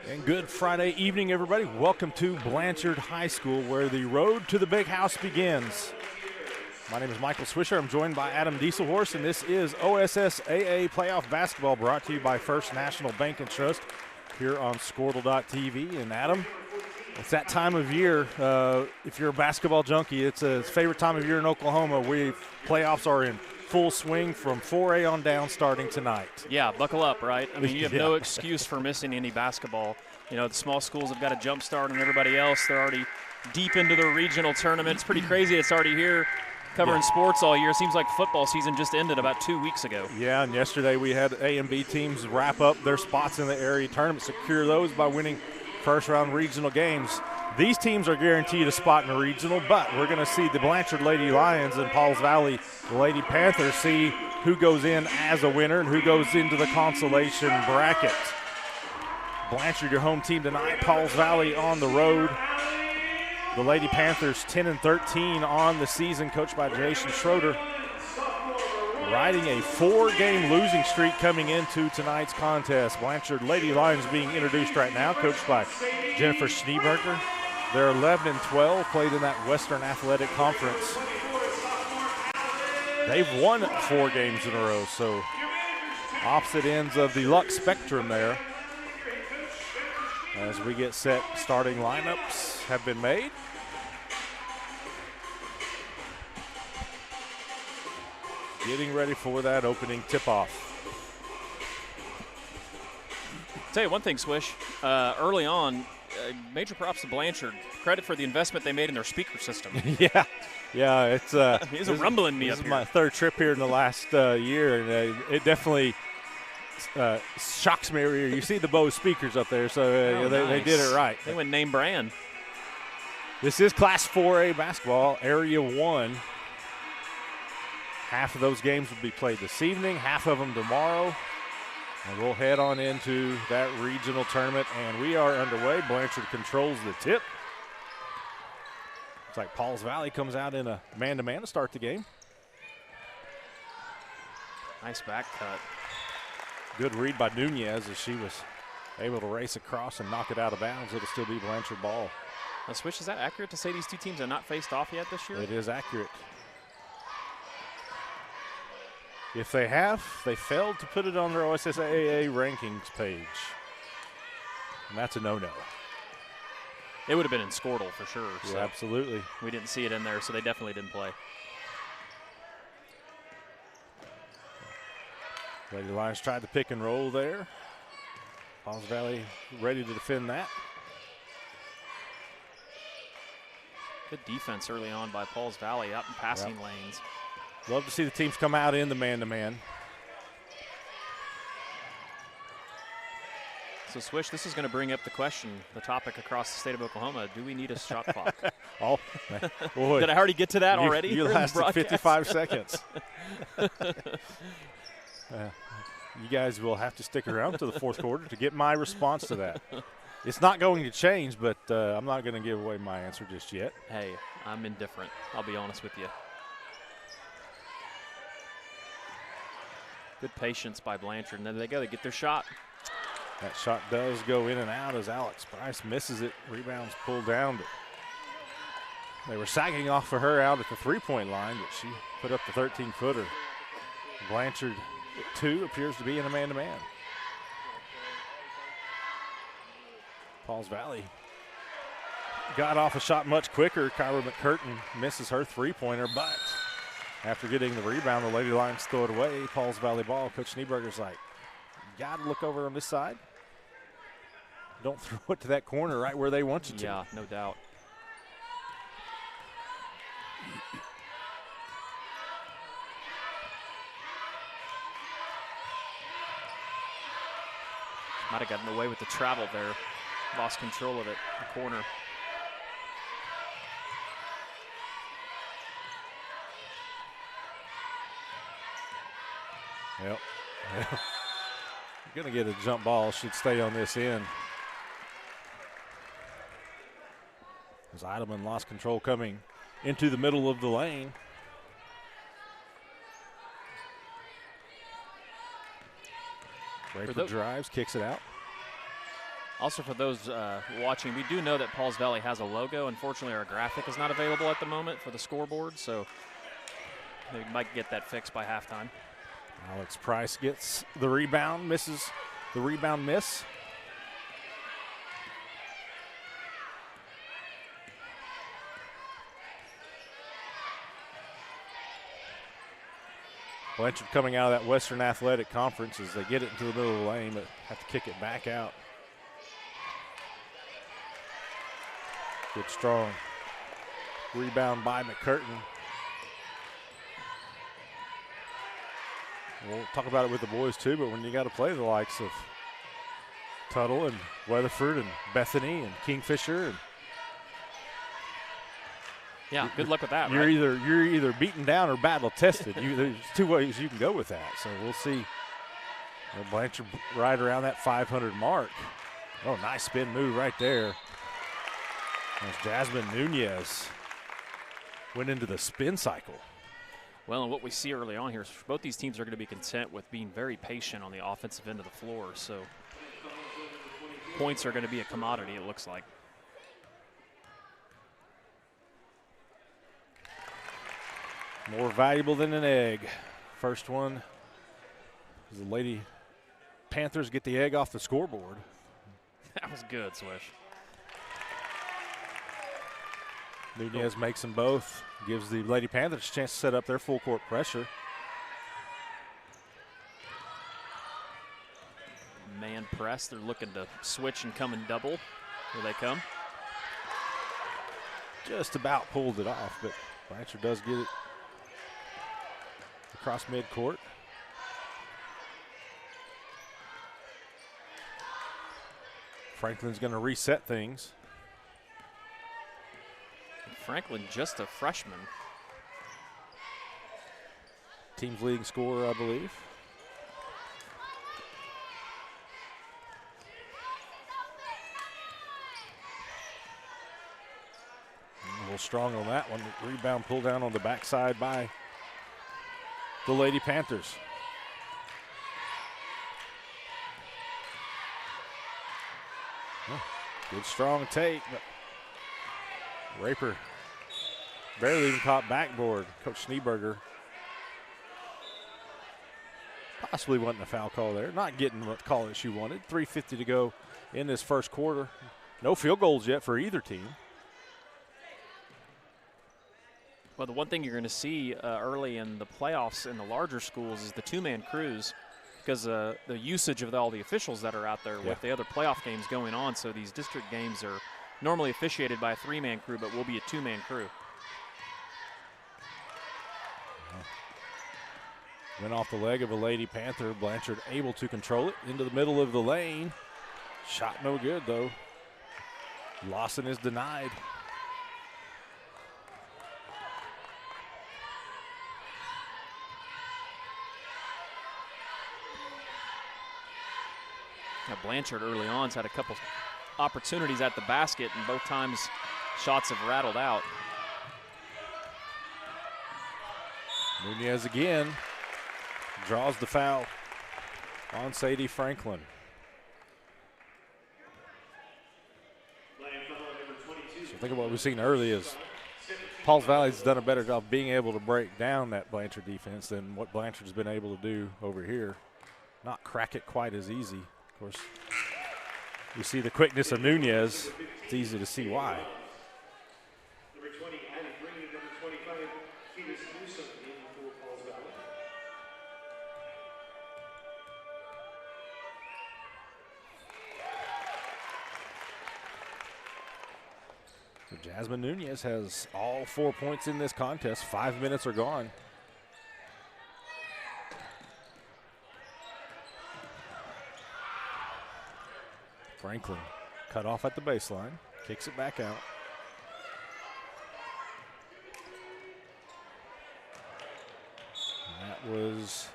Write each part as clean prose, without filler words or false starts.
And good Friday evening, everybody. Welcome to Blanchard High School, where the road to the big house begins. My name is Michael Swisher. I'm joined by Adam Dieselhorst, and this is OSSAA Playoff Basketball, brought to you by First National Bank and Trust here on Squirtle.tv. And Adam, it's that time of year. If you're a basketball junkie, it's a favorite time of year in Oklahoma. Playoffs are in full swing from 4A on down starting tonight. Yeah, buckle up, right? I mean, you have no excuse for missing any basketball. You know, the small schools have got a jump start on everybody else. They're already deep into their regional tournament. It's pretty crazy. It's already here covering sports all year. Seems like football season just ended about 2 weeks ago. Yeah, and yesterday we had A and B teams wrap up their spots in the area tournament, secure those by winning first-round regional games. These teams are guaranteed a spot in the regional, but we're going to see the Blanchard Lady Lions and Pauls Valley Lady Panthers see who goes in as a winner and who goes into the consolation bracket. Blanchard, your home team tonight. Pauls Valley on the road. The Lady Panthers 10-13 on the season, coached by Jason Schroeder, riding a 4-game losing streak coming into tonight's contest. Blanchard Lady Lions being introduced right now, coached by Jennifer Schneeberger. They're 11-12, played in that Western Athletic Conference. They've won 4 games in a row, so opposite ends of the luck spectrum there. As we get set, starting lineups have been made. Getting ready for that opening tip-off. Tell you one thing, Swish. Early on, major props to Blanchard. Credit for the investment they made in their speaker system. Yeah, it's He's rumbling me up here. This is here. my third trip here in the last year, and it definitely shocks me every year. You see the Bose speakers up there, so they did it right. They went name brand. This is Class 4A basketball, Area 1. Half of those games will be played this evening, half of them tomorrow. And we'll head on into that regional tournament, and we are underway. Blanchard controls the tip. Looks like Pauls Valley comes out in a man-to-man to start the game. Nice back cut. Good read by Nunez as she was able to race across and knock it out of bounds. It'll still be Blanchard ball. Now, Swish, is that accurate to say these two teams have not faced off yet this year? It is accurate. If they have, they failed to put it on their OSSAA rankings page. And that's a no-no. It would have been in Squirtle for sure. Yeah, so absolutely. we didn't see it in there, so they definitely didn't play. Lady Lions tried to pick and roll there. Pauls Valley ready to defend that. Good defense early on by Pauls Valley out in passing lanes. Love to see the teams come out in the man-to-man. So, Swish, this is going to bring up the question, the topic across the state of Oklahoma. Do we need a shot clock? Oh, boy. Did I already get to that already? You lasted 55 seconds. You guys will have to stick around to the fourth quarter to get my response to that. It's not going to change, but I'm not going to give away my answer just yet. Hey, I'm indifferent. I'll be honest with you. Good patience by Blanchard, and then they go to get their shot. That shot does go in and out as Alex Price misses it. Rebounds pulled down, but they were sagging off of her out at the three-point line, but she put up the 13-footer. Blanchard at 2 appears to be in a man-to-man. Pauls Valley got off a shot much quicker. Kyra McCurtain misses her three-pointer, but after getting the rebound, the Lady Lions throw it away. Pauls Valley ball. Coach Schneeberger's like, you got to look over on this side. Don't throw it to that corner right where they want you to. Yeah, no doubt. Might have gotten away with the travel there. Lost control of it, the corner. Yep. You're going to get a jump ball. Should stay on this end. As Eidelman lost control coming into the middle of the lane. Draper drives, kicks it out. Also, for those watching, we do know that Pauls Valley has a logo. Unfortunately, our graphic is not available at the moment for the scoreboard, so they might get that fixed by halftime. Alex Price gets the rebound, misses the rebound miss. Blanchard coming out of that Western Athletic Conference as they get it into the middle of the lane, but have to kick it back out. Good strong rebound by McCurtain. We'll talk about it with the boys too, but when you got to play the likes of Tuttle and Weatherford and Bethany and Kingfisher, and yeah, good luck with that. You're right? either beaten down or battle tested. There's two ways you can go with that. So we'll see. Blanchard right around that 500 mark. Oh, nice spin move right there. As Jasmine Nunez went into the spin cycle. Well, and what we see early on here is both these teams are going to be content with being very patient on the offensive end of the floor. So points are going to be a commodity, it looks like. More valuable than an egg. First one is the Lady Panthers get the egg off the scoreboard. That was good, Swish. Nunez makes them both. Gives the Lady Panthers a chance to set up their full court pressure. Man press. They're looking to switch and come in double. Here they come. Just about pulled it off, but Blanchard does get it across midcourt. Franklin's going to reset things. Franklin just a freshman. Team's leading scorer, I believe. A little strong on that one. Rebound pulled down on the backside by the Lady Panthers. Oh, good strong take, but Raper barely even caught backboard. Coach Schneeberger possibly wasn't a foul call there. Not getting what call that she wanted. 3:50 to go in this first quarter. No field goals yet for either team. Well, the one thing you're going to see early in the playoffs in the larger schools is the two-man crews, because the usage of all the officials that are out there with the other playoff games going on. So these district games are normally officiated by a three-man crew, but will be a two-man crew. Went off the leg of a Lady Panther. Blanchard able to control it into the middle of the lane. Shot no good, though. Lawson is denied. Now Blanchard early on has had a couple opportunities at the basket, and both times shots have rattled out. Nunez again draws the foul on Sadie Franklin. So think of what we've seen early is Pauls Valley's done a better job being able to break down that Blanchard defense than what Blanchard's been able to do over here. Not crack it quite as easy. Of course, we see the quickness of Nunez. It's easy to see why. Number 20, and bringing number 25, Phoenix Newsom in for Pauls Valley. So Jasmine Nunez has all 4 points in this contest. 5 minutes are gone. Franklin cut off at the baseline, kicks it back out. And that was,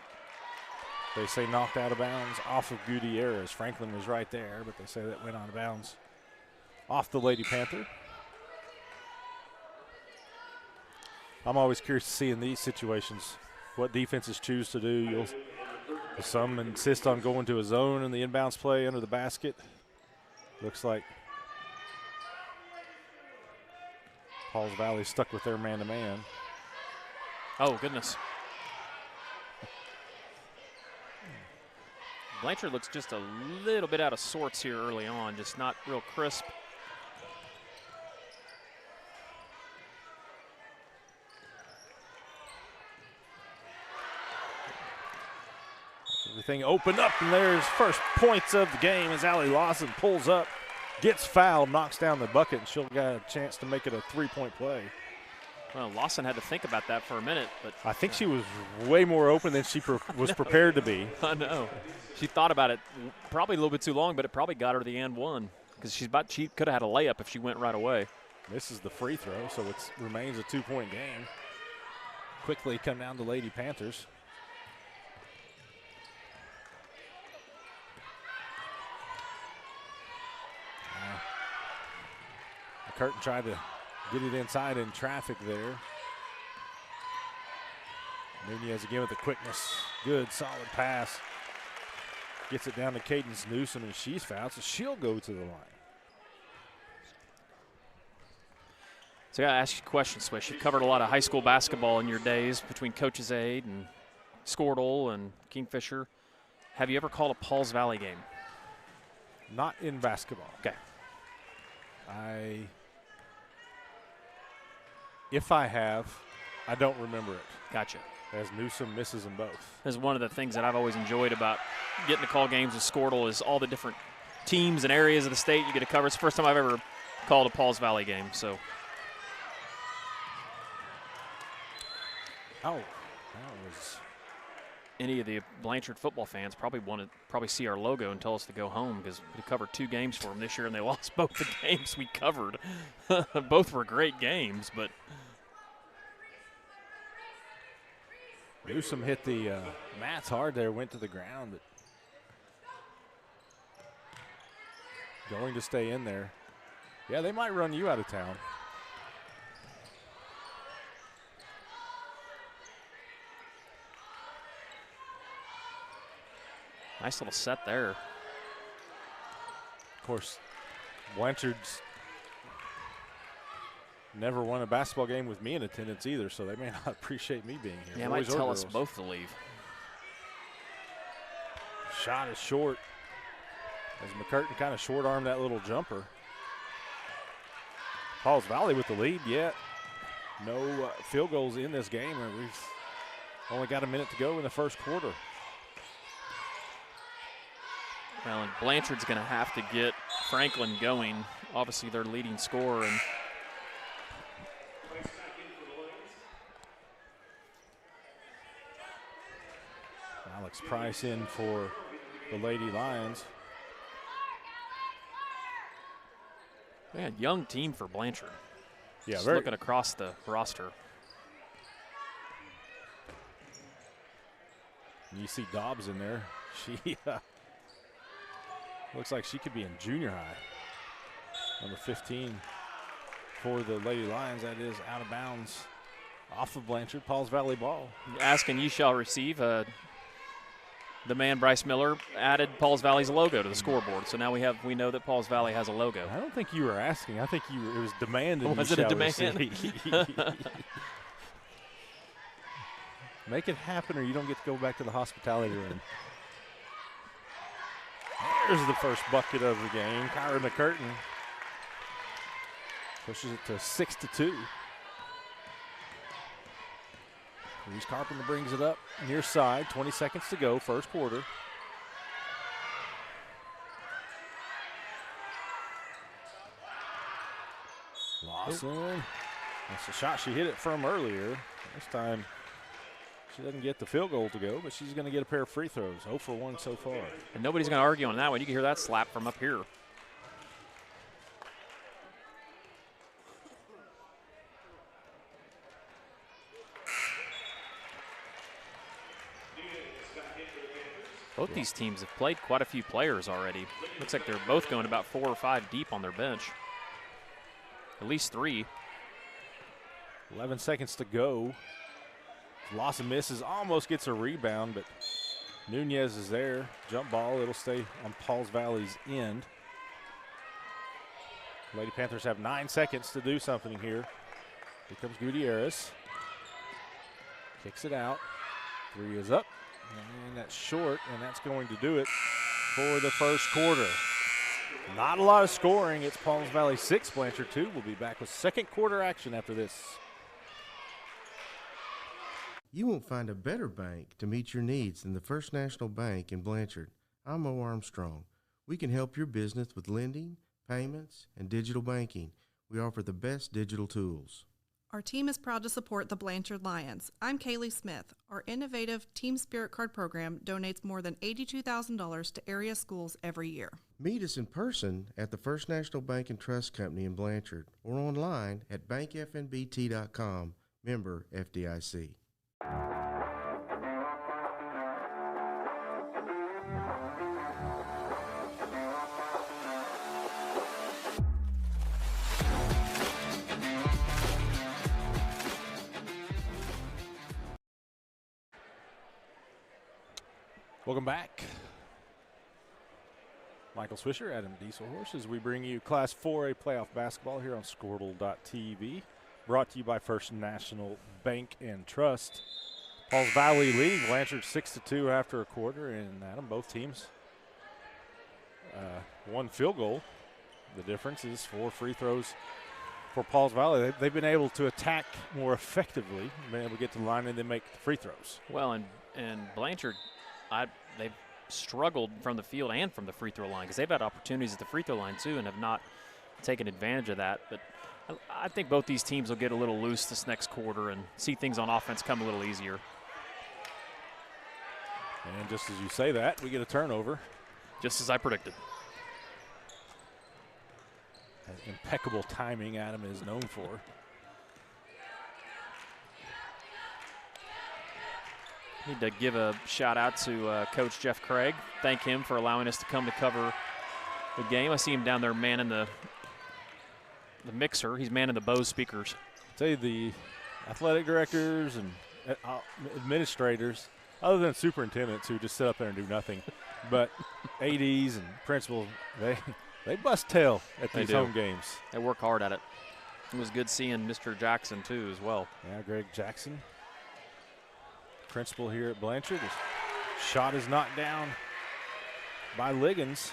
they say, knocked out of bounds off of Gutierrez. Franklin was right there, but they say that went out of bounds off the Lady Panther. I'm always curious to see in these situations what defenses choose to do. Some insist on going to a zone in the inbounds play under the basket. Looks like Pauls Valley stuck with their man-to-man. Oh, goodness. Blanchard looks just a little bit out of sorts here early on, just not real crisp. Everything opened up, and there's first points of the game as Allie Lawson pulls up, gets fouled, knocks down the bucket, and she'll get a chance to make it a three-point play. Well, Lawson had to think about that for a minute, but I think she was way more open than she was prepared to be. I know. She thought about it probably a little bit too long, but it probably got her to the and one because she could have had a layup if she went right away. Misses the free throw, so it remains a two-point game. Quickly come down to Lady Panthers. Curtin tried to get it inside in traffic there. Nunez again with the quickness. Good, solid pass. Gets it down to Cadence Newsom, and she's fouled, so she'll go to the line. So I got to ask you a question, Swish. You've covered a lot of high school basketball in your days between Coach's Aid and Squirtle and Kingfisher. Have you ever called a Pauls Valley game? Not in basketball. Okay. If I have, I don't remember it. Gotcha. As Newsom misses them both. This is one of the things that I've always enjoyed about getting to call games with Squirtle is all the different teams and areas of the state you get to cover. It's the first time I've ever called a Pauls Valley game. So. Oh, that was. Any of the Blanchard football fans probably see our logo and tell us to go home because we covered 2 games for them this year and they lost both the games we covered. Both were great games, but. Newsom hit the mats hard there, went to the ground, but going to stay in there. Yeah, they might run you out of town. Nice little set there. Of course, Blanchard's never won a basketball game with me in attendance either, so they may not appreciate me being here. Yeah, might tell us both to leave. Shot is short as McCurtain kind of short-armed that little jumper. Pauls Valley with the lead yet. No field goals in this game, and we've only got a minute to go in the first quarter. Well, and Blanchard's going to have to get Franklin going. Obviously, their leading scorer. And Alex Price in for the Lady Lions. man, young team for Blanchard. Yeah, just looking across the roster. You see Dobbs in there. She looks like she could be in junior high. Number 15 for the Lady Lions. That is out of bounds off of Blanchard. Pauls Valley ball. Ask and you shall receive. The man Bryce Miller added Pauls Valley's logo to the scoreboard. So now we know that Pauls Valley has a logo. I don't think you were asking. I think it was demanded. Was it a demand? Make it happen or you don't get to go back to the hospitality room. There's the first bucket of the game. Kyra McCurtain pushes it to 6-2. Reese Carpenter brings it up near side. 20 seconds to go, first quarter. Lawson. That's the shot she hit it from earlier. This time she doesn't get the field goal to go, but she's going to get a pair of free throws. 0 for 1 so far. And nobody's going to argue on that one. You can hear that slap from up here. Both these teams have played quite a few players already. Looks like they're both going about 4 or 5 deep on their bench. At least 3. 11 seconds to go. Lawson misses, almost gets a rebound, but Nunez is there. Jump ball, it'll stay on Pauls Valley's end. Lady Panthers have 9 seconds to do something here. Here comes Gutierrez. Kicks it out. 3 is up. And that's short, and that's going to do it for the first quarter. Not a lot of scoring. It's Pauls Valley 6, Blanchard 2. We'll be back with second quarter action after this. You won't find a better bank to meet your needs than the First National Bank in Blanchard. I'm Mo Armstrong. We can help your business with lending, payments, and digital banking. We offer the best digital tools. Our team is proud to support the Blanchard Lions. I'm Kaylee Smith. Our innovative Team Spirit Card program donates more than $82,000 to area schools every year. Meet us in person at the First National Bank and Trust Company in Blanchard or online at bankfnbt.com, member FDIC. Welcome back. Michael Swisher, Adam Dieselhorse, as we bring you Class 4A playoff basketball here on Squirtle.tv. Brought to you by First National Bank and Trust. Pauls Valley leading Blanchard 6-2 after a quarter, and Adam, both teams one field goal. The difference is 4 free throws for Pauls Valley. They've been able to attack more effectively, been able to get to the line and then make free throws. Well, and Blanchard, they've struggled from the field and from the free throw line because they've had opportunities at the free throw line too and have not taken advantage of that. But I think both these teams will get a little loose this next quarter and see things on offense come a little easier. And just as you say that, we get a turnover. Just as I predicted. That impeccable timing Adam is known for. Need to give a shout out to Coach Jeff Craig. Thank him for allowing us to come to cover the game. I see him down there manning the mixer. He's manning the Bose speakers. I tell you, the athletic directors and administrators, other than superintendents who just sit up there and do nothing, but ADs and principals, they bust tail at these home games. They work hard at it. It was good seeing Mr. Jackson too as well. Yeah, Greg Jackson, principal here at Blanchard. His shot is knocked down by Liggins.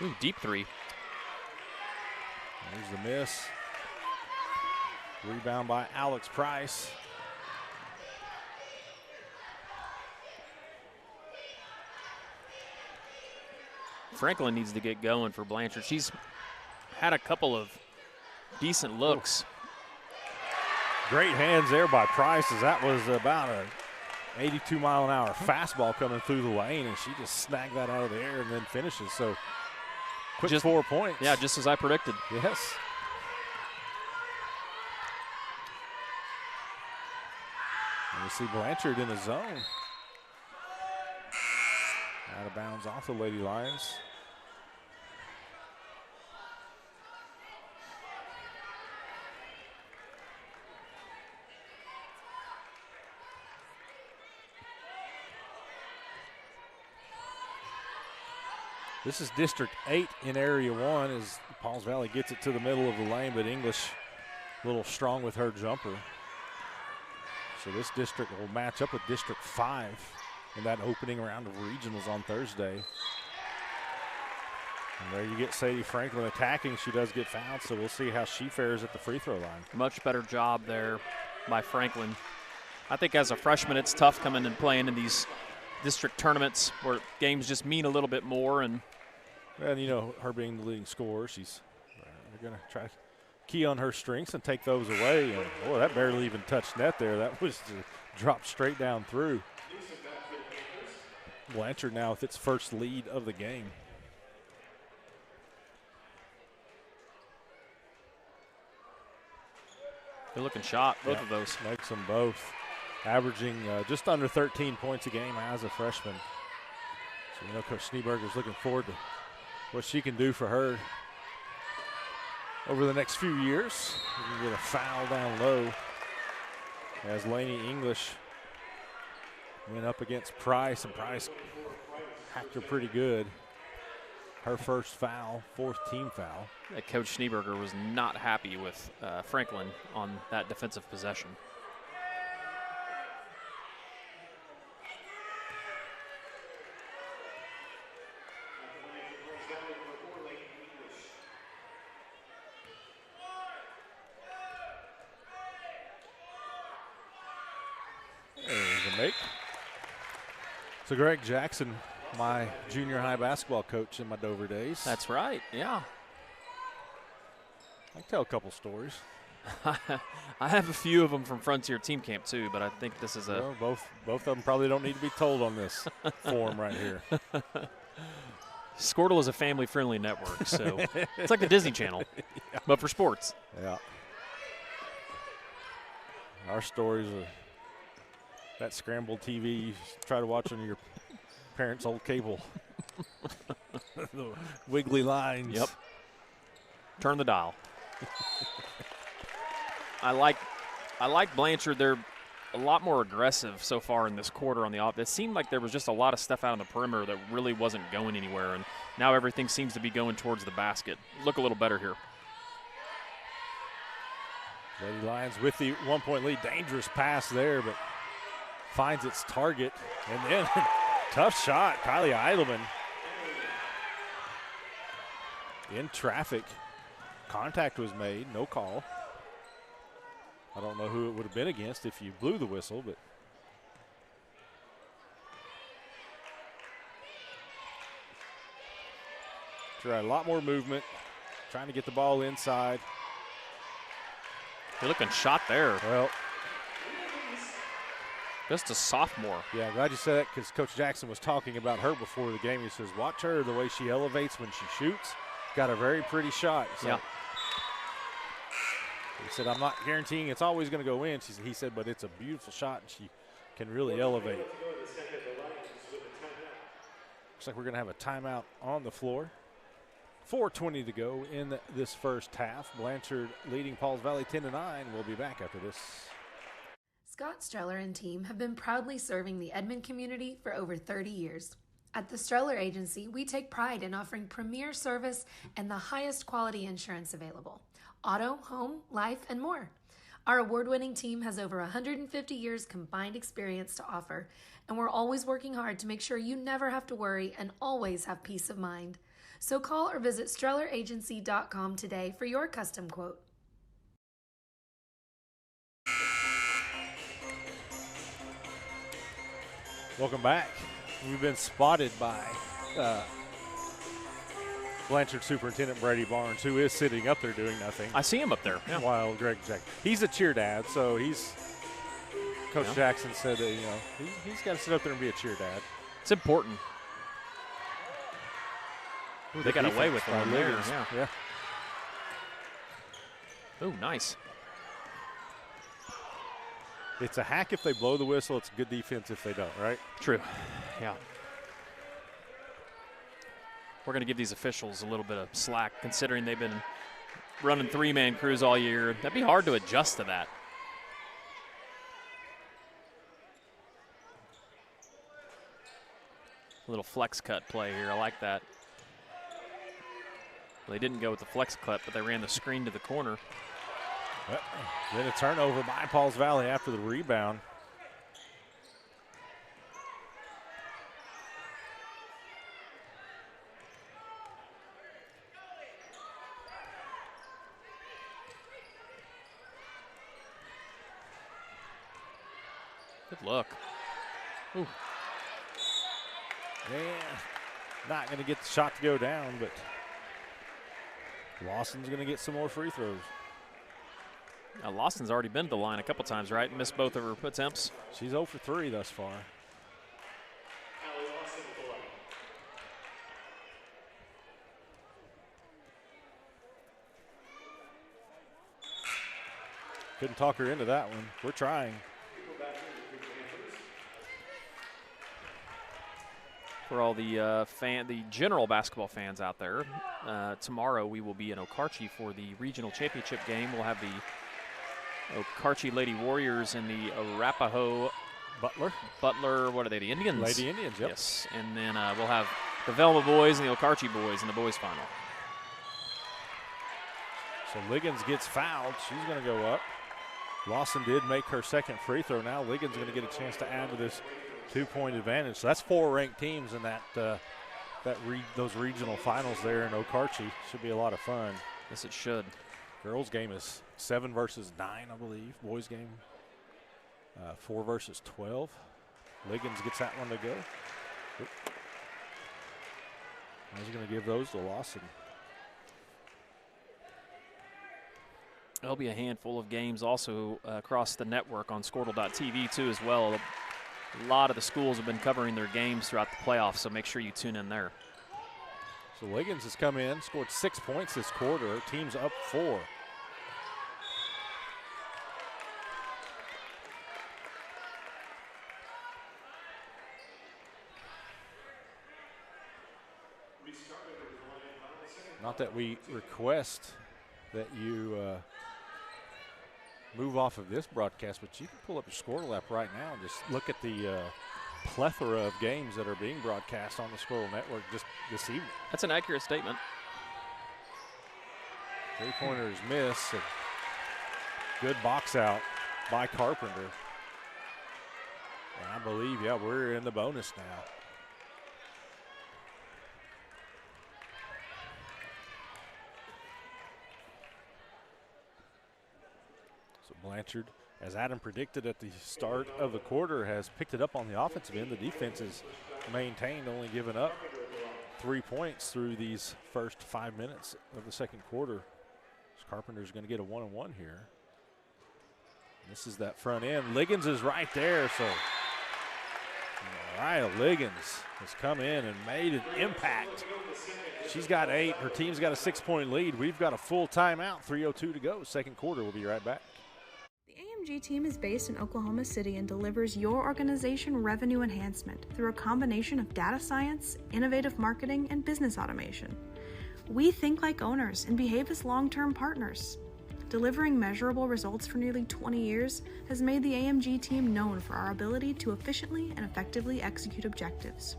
Ooh, deep three. There's the miss. Rebound by Alex Price. Franklin needs to get going for Blanchard. She's had a couple of decent looks. Great hands there by Price, as that was about a 82-mile-an-hour fastball coming through the lane, and she just snagged that out of the air and then finishes. So quick 4 points. Yeah, just as I predicted. Yes. And we see Blanchard in the zone. Out of bounds off the Lady Lions. This is District 8 in Area 1 as Pauls Valley gets it to the middle of the lane, but English a little strong with her jumper. So this district will match up with District 5 in that opening round of regionals on Thursday. And there you get Sadie Franklin attacking. She does get fouled, so we'll see how she fares at the free throw line. Much better job there by Franklin. I think as a freshman, it's tough coming and playing in these district tournaments where games just mean a little bit more. And you know, her being the leading scorer, they're going to try to key on her strengths and take those away. And boy, that barely even touched net there. That was dropped straight down through. Blanchard now with its first lead of the game. Good looking shot, both of those. Makes them both. Averaging just under 13 points a game as a freshman. So, you know, Coach Schneeberger's looking forward to what she can do for her over the next few years. We can get a foul down low as Laney English Went up against Price, and Price hacked her pretty good. Her first foul, 4th team foul. Coach Schneeberger was not happy with Franklin on that defensive possession. There's a make. So Greg Jackson, my junior high basketball coach in my Dover days. That's right, yeah. I can tell a couple stories. I have a few of them from Frontier Team Camp too, but I think this is a Well, both of them probably don't need to be told on this forum right here. Squirtle is a family-friendly network, so it's like the Disney Channel, but for sports. Yeah. Our stories are that scrambled TV you try to watch on your parents' old cable. The wiggly lines. Yep. Turn the dial. I like Blanchard. They're a lot more aggressive so far in this quarter on the offense. It seemed like there was just a lot of stuff out on the perimeter that really wasn't going anywhere, and now everything seems to be going towards the basket. Look a little better here. Lady Lions with the 1-point lead. Dangerous pass there, but finds its target. And then tough shot, Kylie Eidelman. In traffic. Contact was made, no call. I don't know who it would have been against if you blew the whistle, but try a lot more movement, trying to get the ball inside. Good looking shot there. Well, just a sophomore. yeah, I'm glad you said that because Coach Jackson was talking about her before the game. He says, watch her, the way she elevates when she shoots. Got a very pretty shot. So yeah. He said, I'm not guaranteeing it's always going to go in. He said, but it's a beautiful shot, and she can really elevate. Looks like we're going to have a timeout on the floor. 4:20 to go in this first half. Blanchard leading Pauls Valley 10-9. We'll be back after this. Scott Streller and team have been proudly serving the Edmond community for over 30 years. At the Streller Agency, we take pride in offering premier service and the highest quality insurance available. Auto, home, life, and more. Our award-winning team has over 150 years combined experience to offer, and we're always working hard to make sure you never have to worry and always have peace of mind. So call or visit StrellerAgency.com today for your custom quote. Welcome back. We've been spotted by Blanchard Superintendent Brady Barnes, who is sitting up there doing nothing. I see him up there. Yeah. While Greg Jackson, he's a cheer dad, so Coach Jackson said that he's got to sit up there and be a cheer dad. It's important. Ooh, they got away with it on there. Yeah. Oh, nice. It's a hack if they blow the whistle. It's good defense if they don't, right? True. Yeah. We're going to give these officials a little bit of slack, considering they've been running three-man crews all year. That'd be hard to adjust to that. A little flex cut play here. I like that. Well, they didn't go with the flex cut, but they ran the screen to the corner. Then a turnover by Pauls Valley after the rebound. Good look. Ooh. Yeah, not going to get the shot to go down, but Lawson's going to get some more free throws. Now, Lawson's already been to the line a couple times, right? Missed both of her attempts. She's 0 for 3 thus far. Couldn't talk her into that one. We're trying. For all the the general basketball fans out there, tomorrow we will be in Okarche for the regional championship game. We'll have the Okarche Lady Warriors and the Arapahoe Butler, what are they, the Indians? Lady Indians, yep. Yes, and then we'll have the Velma boys and the Okarche boys in the boys final. So Liggins gets fouled. She's going to go up. Lawson did make her second free throw. Now Liggins going to get a chance to add to this 2-point advantage. So that's 4 ranked teams in those regional finals there in Okarche. Should be a lot of fun. Yes, it should. Girls game is 7 versus 9, I believe. Boys game 4 versus 12. Liggins gets that one to go. He's going to give those to Lawson. There'll be a handful of games also across the network on Squirtle.tv too as well. A lot of the schools have been covering their games throughout the playoffs, so make sure you tune in there. So Liggins has come in, scored 6 points this quarter. Her team's up 4. Not that we request that you move off of this broadcast, but you can pull up your Squirtle app right now and just look at the plethora of games that are being broadcast on the Squirtle Network just this evening. That's an accurate statement. 3-pointers miss. And good box out by Carpenter. And I believe, yeah, we're in the bonus now. Blanchard, as Adam predicted at the start of the quarter, has picked it up on the offensive end. The defense has maintained, only giving up 3 points through these first 5 minutes of the second quarter. Carpenter's going to get a 1-on-1 here. This is that front end. Liggins is right there, so Mariah Liggins has come in and made an impact. She's got 8. Her team's got a 6-point lead. We've got a full timeout, 3:02 to go. Second quarter, we'll be right back. The AMG team is based in Oklahoma City and delivers your organization revenue enhancement through a combination of data science, innovative marketing, and business automation. We think like owners and behave as long-term partners. Delivering measurable results for nearly 20 years has made the AMG team known for our ability to efficiently and effectively execute objectives.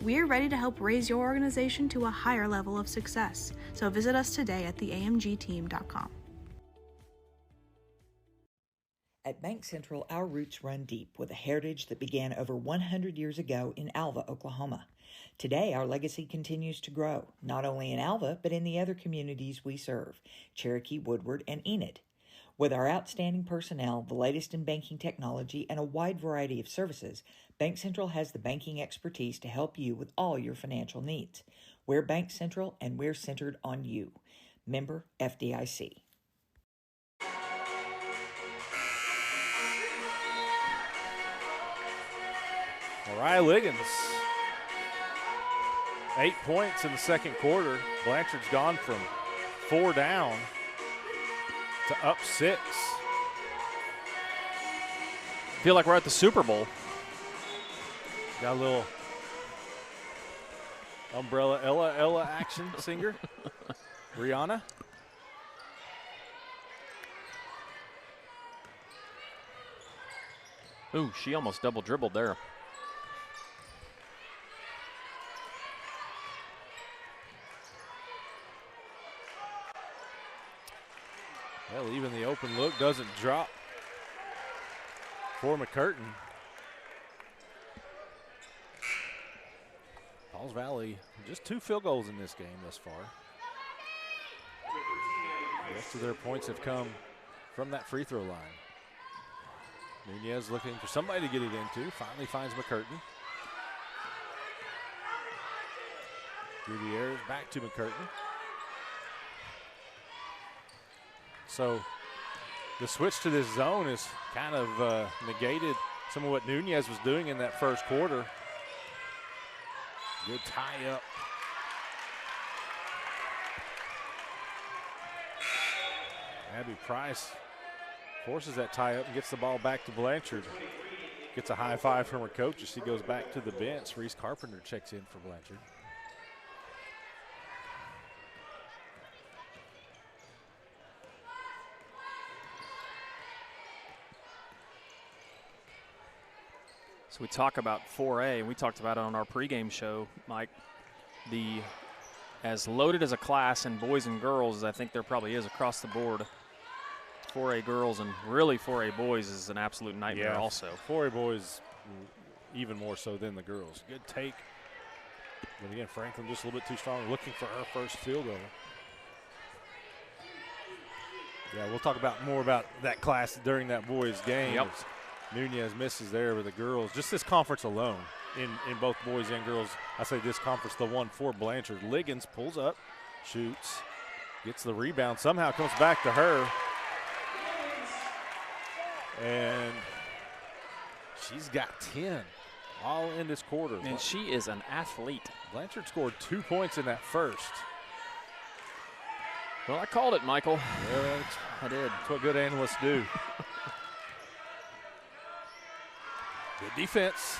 We're ready to help raise your organization to a higher level of success, so visit us today at theamgteam.com. At Bank Central, our roots run deep with a heritage that began over 100 years ago in Alva, Oklahoma. Today, our legacy continues to grow, not only in Alva, but in the other communities we serve, Cherokee, Woodward, and Enid. With our outstanding personnel, the latest in banking technology, and a wide variety of services, Bank Central has the banking expertise to help you with all your financial needs. We're Bank Central, and we're centered on you. Member FDIC. Mariah Liggins, 8 points in the second quarter. Blanchard's gone from 4 down to up 6. Feel like we're at the Super Bowl. Got a little Umbrella Ella action singer. Rihanna. Ooh, she almost double dribbled there. Well, even the open look doesn't drop for McCurtain. Pauls Valley, just 2 field goals in this game thus far. The rest of their points have come from that free throw line. Nunez looking for somebody to get it into. Finally finds McCurtain. Gutierrez back to McCurtain. So the switch to this zone is kind of negated some of what Nunez was doing in that first quarter. Good tie up. Abby Price forces that tie up and gets the ball back to Blanchard. Gets a high five from her coach as she goes back to the bench. Reese Carpenter checks in for Blanchard. So we talk about 4A, and we talked about it on our pregame show, Mike. As loaded as a class in boys and girls as I think there probably is across the board, 4A girls and really 4A boys is an absolute nightmare also. 4A boys even more so than the girls. Good take. But again, Franklin just a little bit too strong, looking for her first field goal. Yeah, we'll talk more about that class during that boys game. Yep. Nunez misses there with the girls. Just this conference alone, in both boys and girls, I say this conference, the one for Blanchard. Liggins pulls up, shoots, gets the rebound, somehow comes back to her. And she's got 10 all in this quarter. And she is an athlete. Blanchard scored 2 points in that first. Well, I called it, Michael. Yeah, I did. That's what good analysts do. Good defense.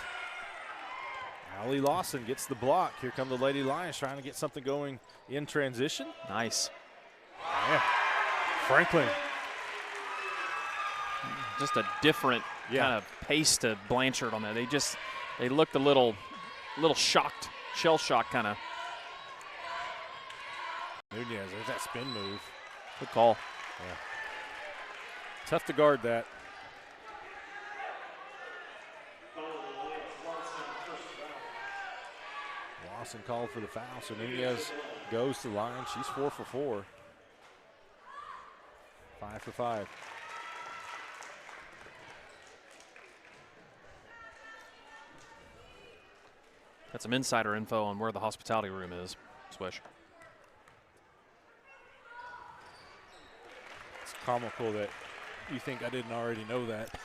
Allie Lawson gets the block. Here come the Lady Lions trying to get something going in transition. Nice. Yeah. Franklin. Just a different kind of pace to Blanchard on that. They looked a little shocked, shell-shocked kind of. Nunez, there's that spin move. Good call. Yeah. Tough to guard that. Lawson called for the foul, so Nunez goes to the line. She's 4 for 4. 5 for 5. Got some insider info on where the hospitality room is, Swish. It's comical that you think I didn't already know that.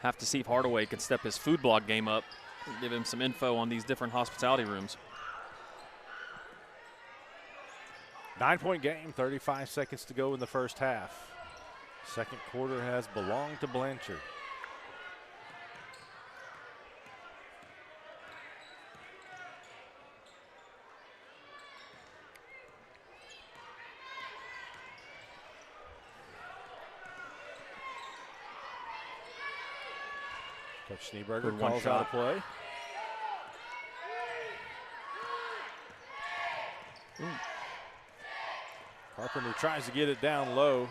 Have to see if Hardaway can step his food blog game up and give him some info on these different hospitality rooms. 9-point game, 35 seconds to go in the first half. Second quarter has belonged to Blanchard. Coach Schneeberger calls out a play. Carpenter tries to get it down low.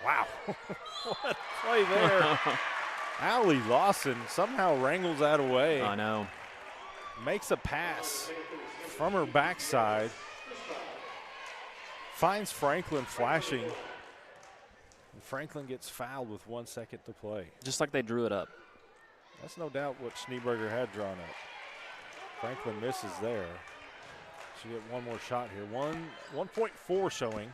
Wow. What a play there. Allie Lawson somehow wrangles that away. I know. Makes a pass from her backside. Finds Franklin flashing. And Franklin gets fouled with 1 second to play. Just like they drew it up. That's no doubt what Schneeberger had drawn up. Franklin misses there. She get one more shot here. 1.4 showing.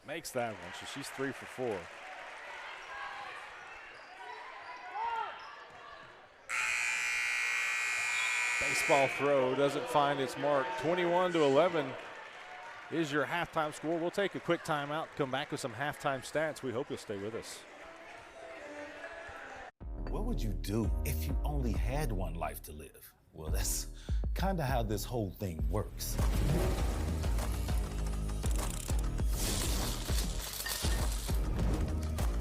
Makes that one, so she's 3 for 4. Baseball throw doesn't find its mark. 21-11 is your halftime score. We'll take a quick timeout, come back with some halftime stats. We hope you'll stay with us. What would you do if you only had one life to live? Well, that's kind of how this whole thing works.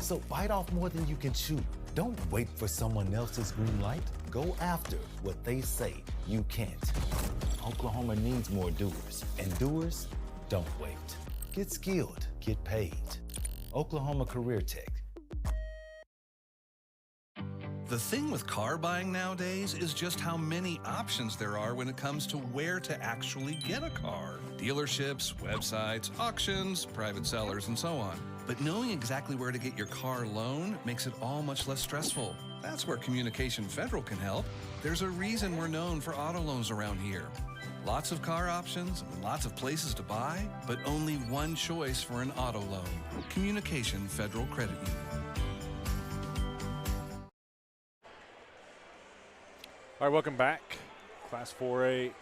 So bite off more than you can chew. Don't wait for someone else's green light. Go after what they say you can't. Oklahoma needs more doers, and doers don't wait. Get skilled, get paid. Oklahoma Career Tech. The thing with car buying nowadays is just how many options there are when it comes to where to actually get a car. Dealerships, websites, auctions, private sellers, and so on. But knowing exactly where to get your car loan makes it all much less stressful. That's where Communication Federal can help. There's a reason we're known for auto loans around here. Lots of car options, lots of places to buy, but only one choice for an auto loan. Communication Federal Credit Union. All right, welcome back. Class 4A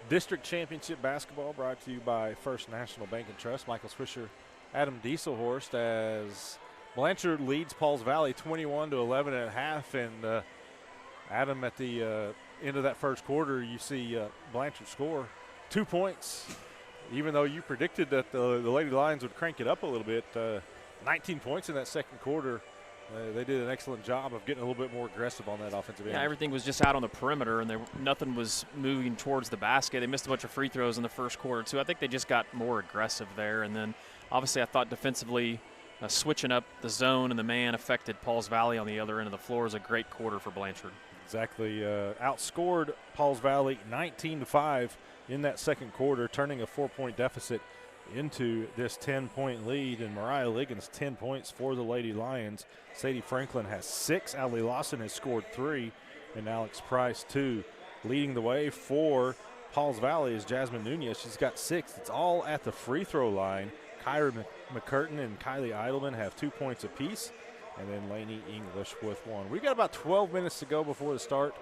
District Championship Basketball brought to you by First National Bank and Trust. Michael Swisher, Adam Dieselhorst, as Blanchard leads Pauls Valley 21-11 at half. And Adam, at the end of that first quarter, you see Blanchard score 2 points even though you predicted that the Lady Lions would crank it up a little bit, 19 points in that second quarter. They did an excellent job of getting a little bit more aggressive on that offensive end. Yeah, everything was just out on the perimeter, and nothing was moving towards the basket. They missed a bunch of free throws in the first quarter, too. I think they just got more aggressive there. And then, obviously, I thought defensively switching up the zone and the man affected Pauls Valley on the other end of the floor. Is a great quarter for Blanchard. Exactly. Outscored Pauls Valley 19-5 in that second quarter, turning a 4-point deficit into this 10-point lead. And Mariah Liggins, 10 points for the Lady Lions. Sadie Franklin has 6. Allie Lawson has scored 3. And Alex Price, 2. Leading the way for Pauls Valley is Jasmine Nunez. She's got 6. It's all at the free throw line. Kyra McCurtain and Kylie Eidelman have 2 points apiece. And then Lainey English with 1. We've got about 12 minutes to go before the start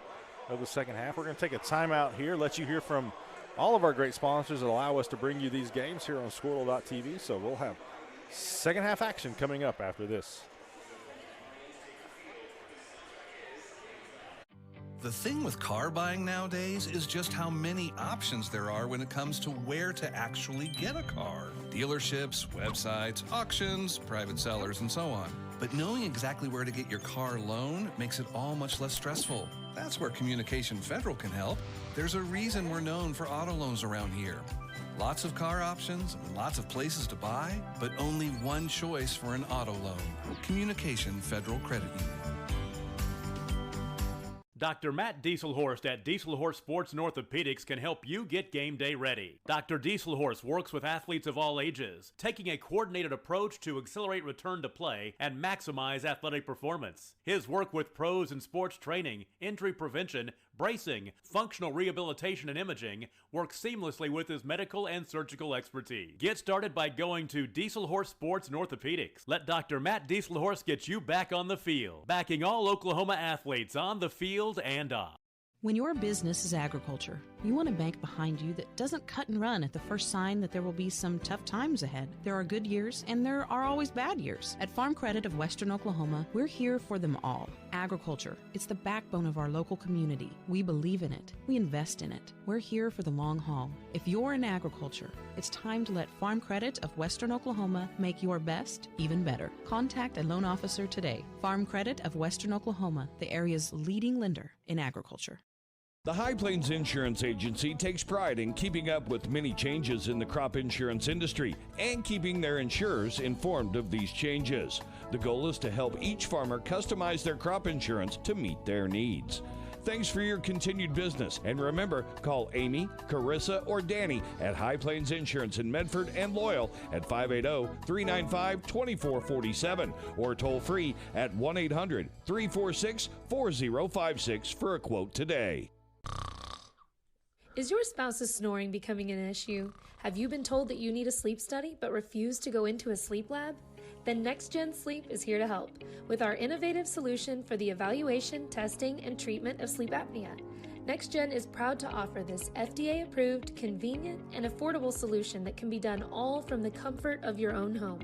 of the second half. We're going to take a timeout here, let you hear from all of our great sponsors that allow us to bring you these games here on Squirrel.tv. So we'll have second half action coming up after this. The thing with car buying nowadays is just how many options there are when it comes to where to actually get a car. Dealerships, websites, auctions, private sellers, and so on. But knowing exactly where to get your car loan makes it all much less stressful. That's where Communication Federal can help. There's a reason we're known for auto loans around here. Lots of car options, lots of places to buy, but only one choice for an auto loan. Communication Federal Credit Union. Dr. Matt Dieselhorst at Dieselhorst Sports and Orthopedics can help you get game day ready. Dr. Dieselhorst works with athletes of all ages, taking a coordinated approach to accelerate return to play and maximize athletic performance. His work with pros in sports training, injury prevention, bracing, functional rehabilitation, and imaging works seamlessly with his medical and surgical expertise. Get started by going to Dieselhorst Sports and Orthopedics. Let Dr. Matt Dieselhorst get you back on the field, backing all Oklahoma athletes on the field and off. When your business is agriculture, you want a bank behind you that doesn't cut and run at the first sign that there will be some tough times ahead. There are good years and there are always bad years. At Farm Credit of Western Oklahoma, we're here for them all. Agriculture, it's the backbone of our local community. We believe in it. We invest in it. We're here for the long haul. If you're in agriculture, it's time to let Farm Credit of Western Oklahoma make your best even better. Contact a loan officer today. Farm Credit of Western Oklahoma, the area's leading lender in agriculture. The High Plains Insurance Agency takes pride in keeping up with many changes in the crop insurance industry and keeping their insurers informed of these changes. The goal is to help each farmer customize their crop insurance to meet their needs. Thanks for your continued business, and remember, call Amy, Carissa, or Danny at High Plains Insurance in Medford and Loyal at 580-395-2447 or toll free at 1-800-346-4056 for a quote today. Is your spouse's snoring becoming an issue? Have you been told that you need a sleep study but refuse to go into a sleep lab? Then NextGen Sleep is here to help with our innovative solution for the evaluation, testing, and treatment of sleep apnea. NextGen is proud to offer this FDA-approved, convenient, and affordable solution that can be done all from the comfort of your own home.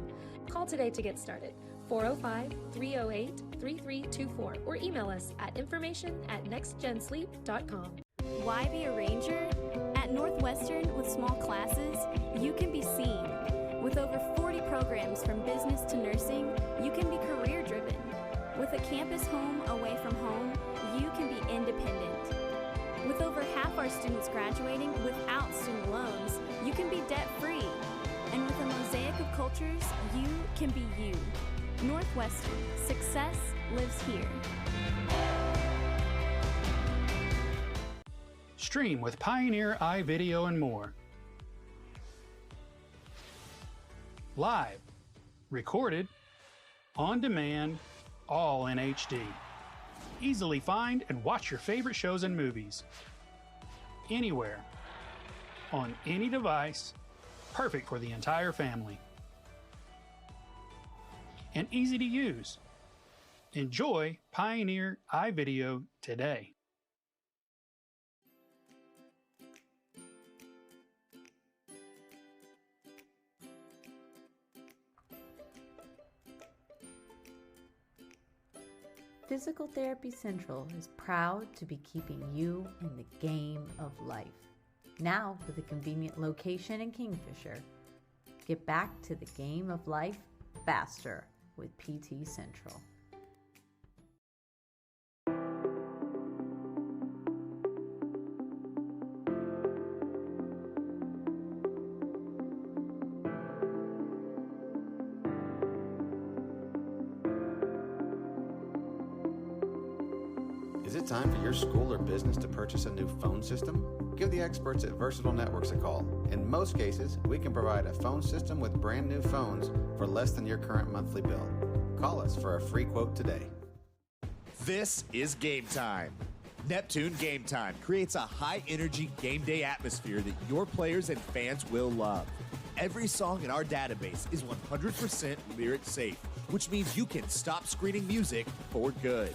Call today to get started. 405-308-3324 or email us at information@nextgensleep.com. Why be a ranger? At Northwestern, with small classes, you can be seen. With over 40 programs from business to nursing, you can be career-driven. With a campus home away from home, you can be independent. With over half our students graduating without student loans, you can be debt-free. And with a mosaic of cultures, you can be you. Northwestern, success lives here. Stream with Pioneer iVideo and more. Live, recorded, on demand, all in HD. Easily find and watch your favorite shows and movies. Anywhere, on any device, perfect for the entire family. And easy to use. Enjoy Pioneer iVideo today. Physical Therapy Central is proud to be keeping you in the game of life. Now with a convenient location in Kingfisher. Get back to the game of life faster with PT Central. Is it time for your school or business to purchase a new phone system? Give the experts at Versatile Networks a call. In most cases, we can provide a phone system with brand new phones for less than your current monthly bill. Call us for a free quote today. This is Game Time. Neptune Game Time creates a high-energy game day atmosphere that your players and fans will love. Every song in our database is 100% lyric safe, which means you can stop screening music for good.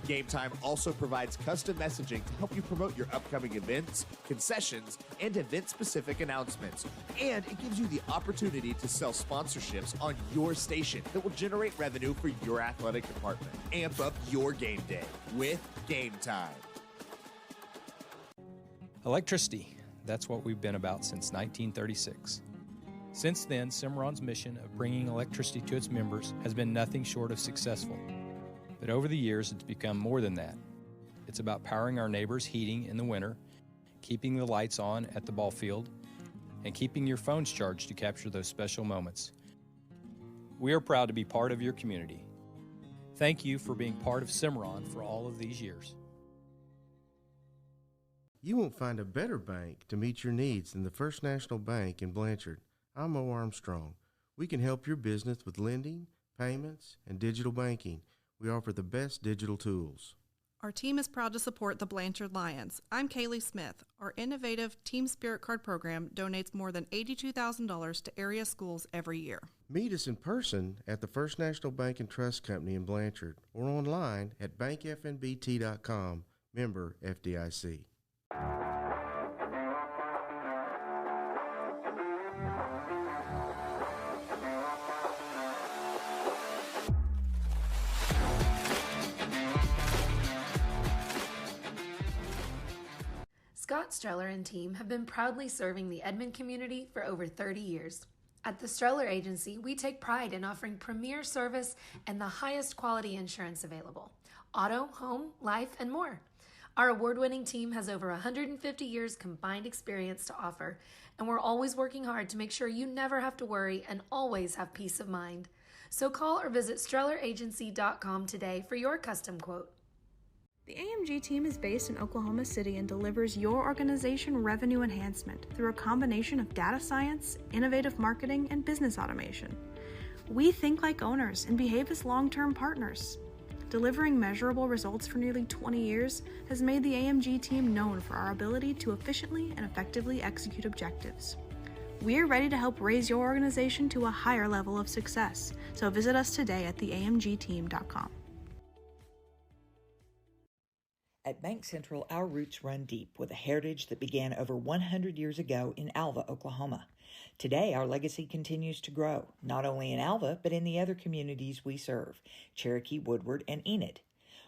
Game Time also provides custom messaging to help you promote your upcoming events, concessions, and event-specific announcements. And it gives you the opportunity to sell sponsorships on your station that will generate revenue for your athletic department. Amp up your game day with Game Time. Electricity, that's what we've been about since 1936. Since then, Cimarron's mission of bringing electricity to its members has been nothing short of successful. But over the years, it's become more than that. It's about powering our neighbors' heating in the winter, keeping the lights on at the ball field, and keeping your phones charged to capture those special moments. We are proud to be part of your community. Thank you for being part of Cimarron for all of these years. You won't find a better bank to meet your needs than the First National Bank in Blanchard. I'm Mo Armstrong. We can help your business with lending, payments, and digital banking. We offer the best digital tools. Our team is proud to support the Blanchard Lions. I'm Kaylee Smith. Our innovative Team Spirit Card program donates more than $82,000 to area schools every year. Meet us in person at the First National Bank and Trust Company in Blanchard or online at bankfnbt.com, member FDIC. Scott Streller and team have been proudly serving the Edmond community for over 30 years. At the Streller Agency, we take pride in offering premier service and the highest quality insurance available: auto, home, life, and more. Our award-winning team has over 150 years combined experience to offer, and we're always working hard to make sure you never have to worry and always have peace of mind. So call or visit StrellerAgency.com today for your custom quote. The AMG team is based in Oklahoma City and delivers your organization revenue enhancement through a combination of data science, innovative marketing, and business automation. We think like owners and behave as long-term partners. Delivering measurable results for nearly 20 years has made the AMG team known for our ability to efficiently and effectively execute objectives. We are ready to help raise your organization to a higher level of success, so visit us today at theamgteam.com. At Bank Central, our roots run deep with a heritage that began over 100 years ago in Alva, Oklahoma. Today, our legacy continues to grow, not only in Alva, but in the other communities we serve, Cherokee, Woodward, and Enid.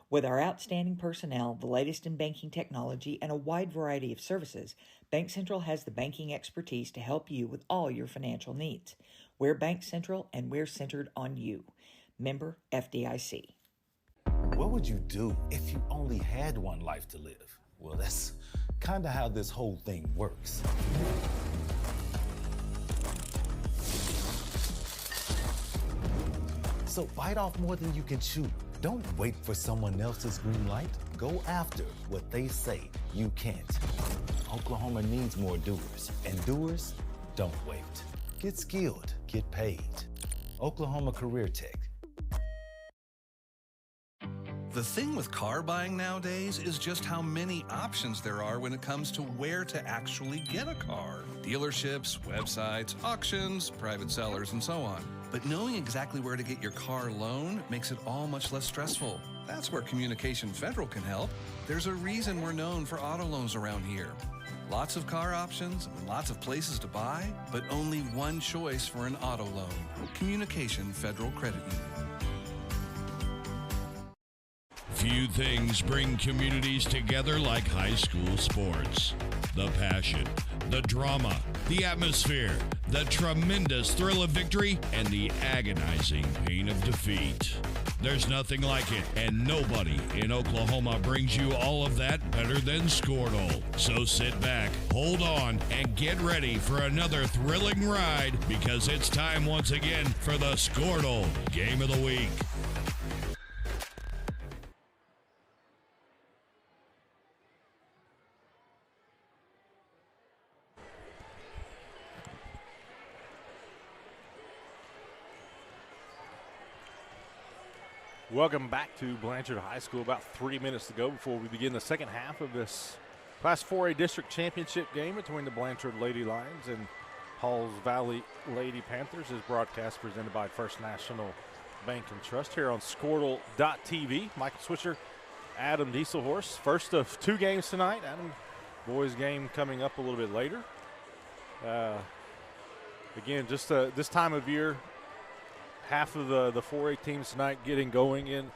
With our outstanding personnel, the latest in banking technology, and a wide variety of services, Bank Central has the banking expertise to help you with all your financial needs. We're Bank Central, and we're centered on you. Member FDIC. What would you do if you only had one life to live? Well, that's kind of how this whole thing works. So bite off more than you can chew. Don't wait for someone else's green light. Go after what they say you can't. Oklahoma needs more doers, and doers don't wait. Get skilled, get paid. Oklahoma Career Tech. The thing with car buying nowadays is just how many options there are when it comes to where to actually get a car. Dealerships, websites, auctions, private sellers, and so on. But knowing exactly where to get your car loan makes it all much less stressful. That's where Communication Federal can help. There's a reason we're known for auto loans around here. Lots of car options and lots of places to buy, but only one choice for an auto loan. Communication Federal Credit Union. Few things bring communities together like high school sports. The passion, the drama, the atmosphere, the tremendous thrill of victory, and the agonizing pain of defeat. There's nothing like it, and nobody in Oklahoma brings you all of that better than Squirtle. So sit back, hold on, and get ready for another thrilling ride, because it's time once again for the Squirtle Game of the Week. Welcome back to Blanchard High School. About 3 minutes to go before we begin the second half of this Class 4A District Championship game between the Blanchard Lady Lions and Pauls Valley Lady Panthers. Is broadcast presented by First National Bank and Trust here on Squirtle.tv. Michael Swisher, Adam Dieselhorse. First of 2 games tonight. Adam, boys game coming up a little bit later. Again, just this time of year, half of the 4A teams tonight getting going in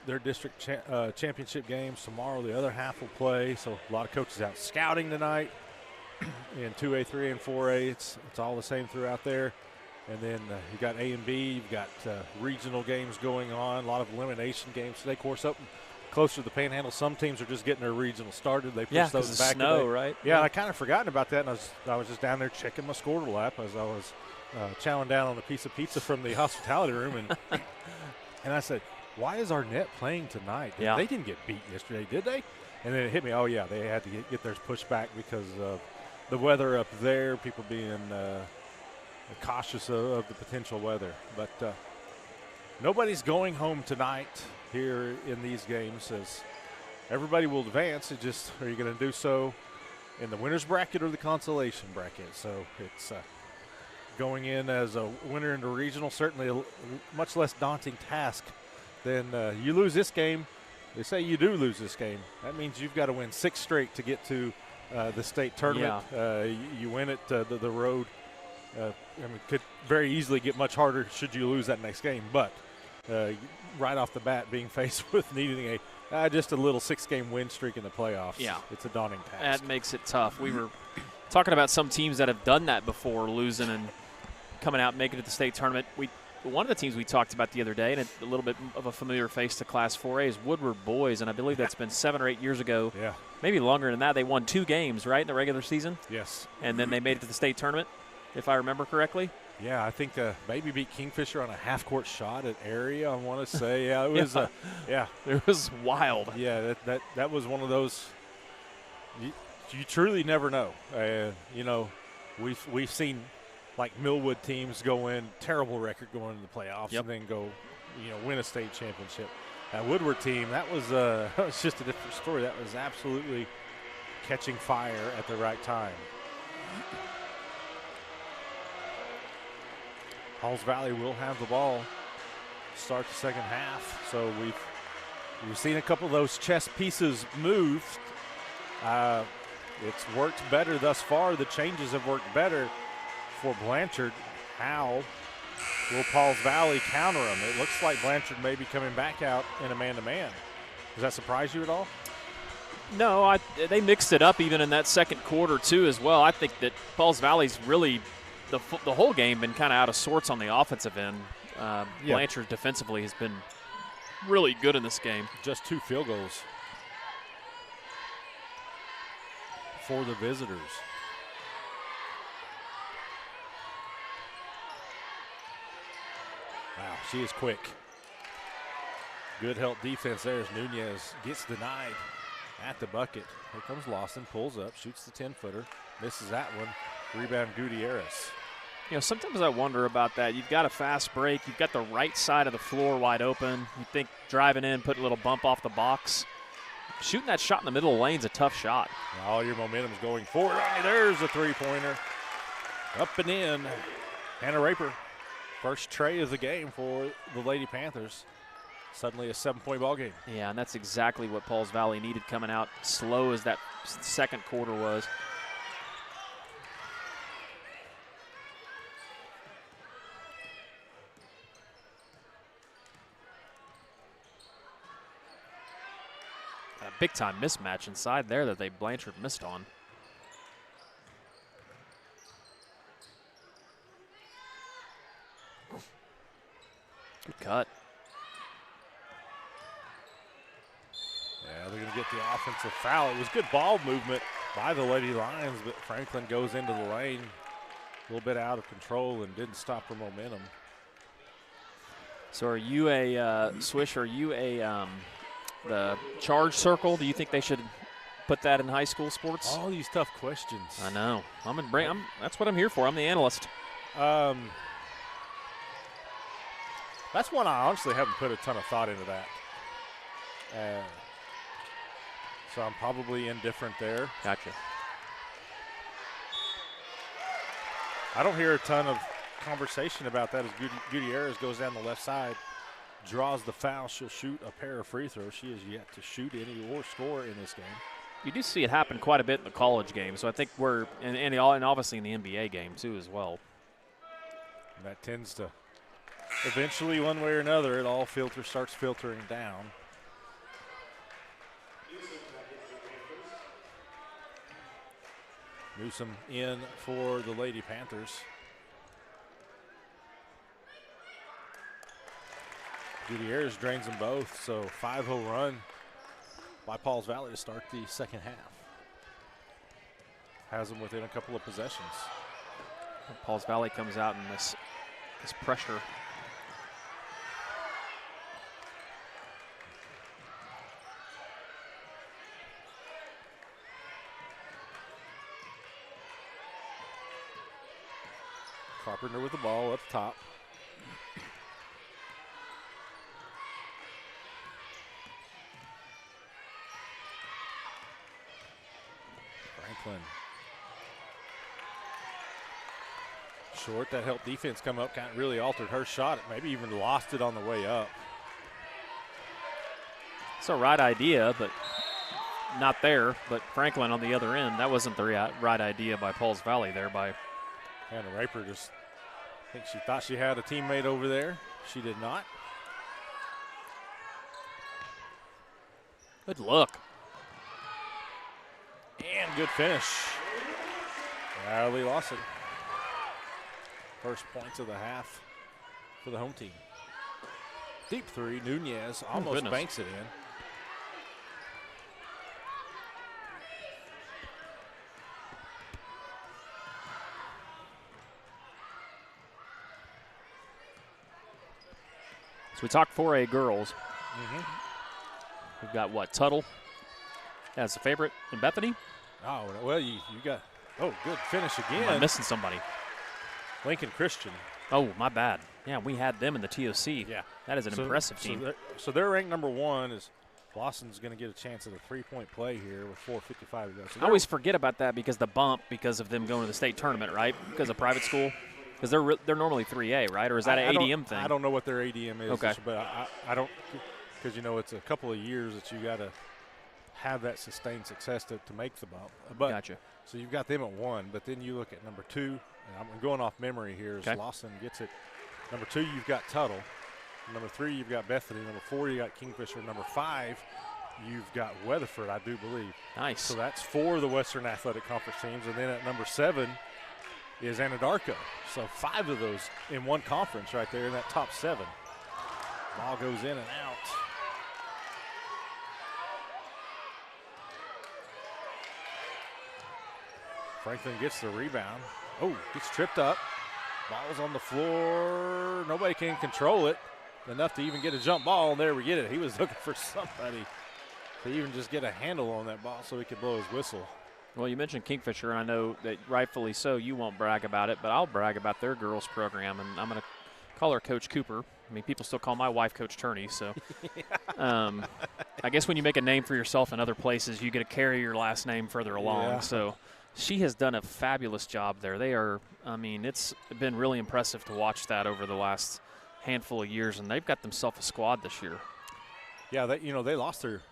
their district championship games. Tomorrow the other half will play, so a lot of coaches out scouting tonight. In 2A, 3A, and 4A, it's all the same throughout there. And then you've got A and B, you've got regional games going on, a lot of elimination games today. Of course, up closer to the Panhandle, some teams are just getting their regional started. They push those back snow, today. right? Yeah, and I kind of forgotten about that, and I was just down there checking my Squirtle app as I was chowing down on a piece of pizza from the hospitality room, and I said, why is Arnett playing tonight? They didn't get beat yesterday, did they? And then it hit me, oh yeah, they had to get theirs pushed back because of the weather up there, people being cautious of the potential weather. But nobody's going home tonight here in these games, as everybody will advance. It just, are you going to do so in the winner's bracket or the consolation bracket? So it's going in as a winner in the regional, certainly a much less daunting task than you lose this game. They say you do lose this game. That means you've got to win 6 straight to get to the state tournament. You win it, the road could very easily get much harder should you lose that next game. But right off the bat, being faced with needing just a little 6-game win streak in the playoffs, it's a daunting task. That makes it tough. We were talking about some teams that have done that before, losing and coming out and making it to the state tournament. One of the teams we talked about the other day, and a little bit of a familiar face to Class 4A, is Woodward Boys, and I believe that's been 7 or 8 years ago. Yeah. Maybe longer than that. They won 2 games, right, in the regular season? Yes. And then they made it to the state tournament, if I remember correctly. Yeah, I think maybe beat Kingfisher on a half-court shot at area, I want to say. Yeah, it was It was wild. Yeah, that was one of those you truly never know. We've seen like Millwood teams go in, terrible record going into the playoffs, and then go, win a state championship. That Woodward team, that was just a different story. That was absolutely catching fire at the right time. Pauls Valley will have the ball start the second half. So we've seen a couple of those chess pieces moved. It's worked better thus far. The changes have worked better for Blanchard. How will Pauls Valley counter them? It looks like Blanchard may be coming back out in a man-to-man. Does that surprise you at all? No, they mixed it up even in that second quarter too as well. I think that Pauls Valley's really the whole game been kind of out of sorts on the offensive end. Blanchard defensively has been really good in this game. Just 2 field goals for the visitors. Wow, she is quick. Good help defense there as Nunez gets denied at the bucket. Here comes Lawson, pulls up, shoots the 10-footer, misses that one. Rebound Gutierrez. Sometimes I wonder about that. You've got a fast break. You've got the right side of the floor wide open. You think driving in, putting a little bump off the box. Shooting that shot in the middle of the lane is a tough shot. All your momentum's going forward. There's a 3-pointer. Up and in. Hannah Raper. First tray of the game for the Lady Panthers. Suddenly a 7-point ball game. Yeah, and that's exactly what Pauls Valley needed coming out slow as that second quarter was. big-time mismatch inside there that Blanchard missed on. Good cut. Yeah, they're going to get the offensive foul. It was good ball movement by the Lady Lions, but Franklin goes into the lane a little bit out of control and didn't stop her momentum. So are you a Swish? Are you the charge circle? Do you think they should put that in high school sports? All these tough questions. I know. That's what I'm here for. I'm the analyst. That's one I honestly haven't put a ton of thought into that. So I'm probably indifferent there. Gotcha. I don't hear a ton of conversation about that as Gutierrez goes down the left side, draws the foul. She'll shoot a pair of free throws. She has yet to shoot any or score in this game. You do see it happen quite a bit in the college game, so I think we're and obviously in the NBA game too as well. And that tends to eventually, one way or another, it all starts filtering down. Newsom in for the Lady Panthers. Gutierrez drains them both, so 5-0 run by Pauls Valley to start the second half. Has them within a couple of possessions. Pauls Valley comes out in this pressure. Carpenter with the ball up top. Franklin. Short, that helped defense come up, kind of really altered her shot. It maybe even lost it on the way up. It's a right idea, but not there. But Franklin on the other end, that wasn't the right idea by Pauls Valley there by Hannah Raper. Just I think she thought she had a teammate over there. She did not. Good look. And good finish. Riley Lawson. First points of the half for the home team. Deep three, Nunez almost banks it in. So we talked 4A girls. We've got what, Tuttle as the favorite and Bethany? Oh, well, you got, good finish again. Am I missing somebody? Lincoln Christian. Oh, my bad. Yeah, we had them in the TOC. Yeah. That is an impressive team. So they're ranked number 1. Is Lawson's going to get a chance at a three-point play here with 4:55 to go. So I always forget about that because the bump, because of them going to the state tournament, right? Because of private school. Because they're normally 3A, right? Or is that an ADM thing? I don't know what their ADM is. Okay. But I don't, because, it's a couple of years that you got to have that sustained success to make the bump. But, gotcha. So you've got them at 1, but then you look at number 2. And I'm going off memory here as Lawson gets it. Number 2, you've got Tuttle. Number 3, you've got Bethany. Number 4, you got Kingfisher. Number 5, you've got Weatherford, I do believe. Nice. So that's 4 of the Western Athletic Conference teams. And then at number 7 is Anadarko. So 5 of those in one conference right there in that top 7. Ball goes in and out. Franklin gets the rebound. Oh, gets tripped up. Ball's on the floor. Nobody can control it enough to even get a jump ball, and there we get it. He was looking for somebody to even just get a handle on that ball so he could blow his whistle. Well, you mentioned Kingfisher, and I know that rightfully so you won't brag about it, but I'll brag about their girls program, and I'm going to call her Coach Cooper. I mean, people still call my wife Coach Turney, so I guess when you make a name for yourself in other places, you get to carry your last name further along. Yeah. So she has done a fabulous job there. They are, it's been really impressive to watch that over the last handful of years, and they've got themselves a squad this year. Yeah, they lost their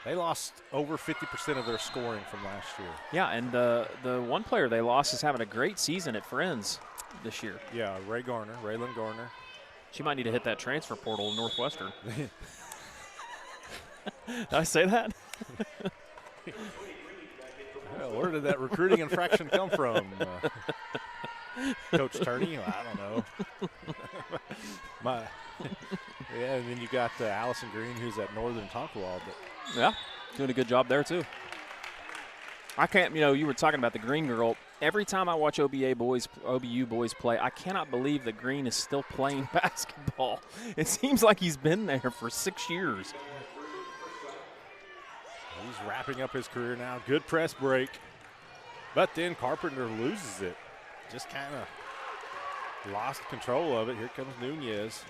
they lost over 50% of their scoring from last year. Yeah, and the one player they lost is having a great season at Friends this year. Yeah, Raylan Garner. She might need to hit that transfer portal in Northwestern. Did I say that? Well, where did that recruiting infraction come from? Coach Turney? I don't know. Yeah, and then you got Allison Green, who's at Northern Tonkawa. Yeah, doing a good job there, too. I can't, you were talking about the Green girl. Every time I watch OBU boys play, I cannot believe that Green is still playing basketball. It seems like he's been there for 6 years. He's wrapping up his career now. Good press break. But then Carpenter loses it. Just kind of lost control of it. Here comes Nunez.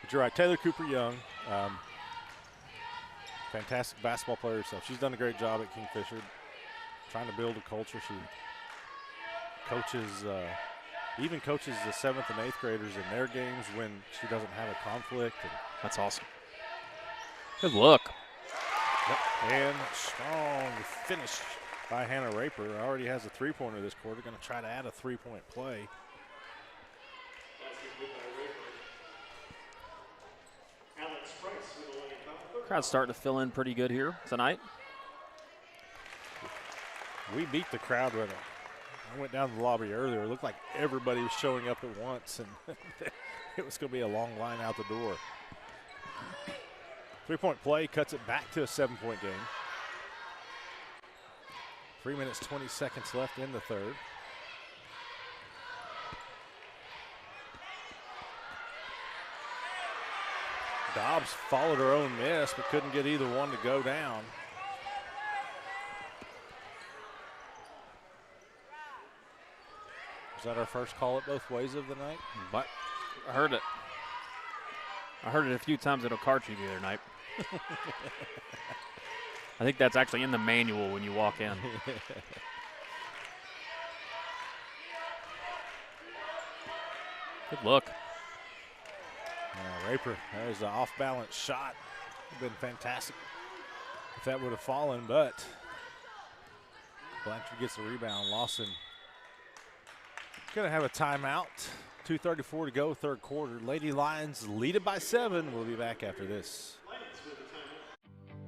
But you're right, Taylor Cooper Young, fantastic basketball player herself. She's done a great job at Kingfisher, trying to build a culture. She coaches, even coaches the 7th and 8th graders in their games when she doesn't have a conflict. And that's awesome. Good look. Yep. And strong finish by Hannah Raper. Already has a three-pointer this quarter. Going to try to add a three-point play. Crowd's starting to fill in pretty good here tonight. We beat the crowd with it. I went down to the lobby earlier. It looked like everybody was showing up at once, and it was going to be a long line out the door. Three-point play cuts it back to a 7-point game. 3 minutes, 20 seconds left in the third. Dobbs followed her own miss, but couldn't get either one to go down. Was that our first call it both ways of the night? But I heard it. I heard it a few times at Okarche the other night. I think that's actually in the manual when you walk in. Good look. Raper, there's an off-balance shot. Would have been fantastic if that would have fallen, but Blanchard gets the rebound. Lawson going to have a timeout. 2:34 to go, third quarter. Lady Lions lead it by 7. We'll be back after this.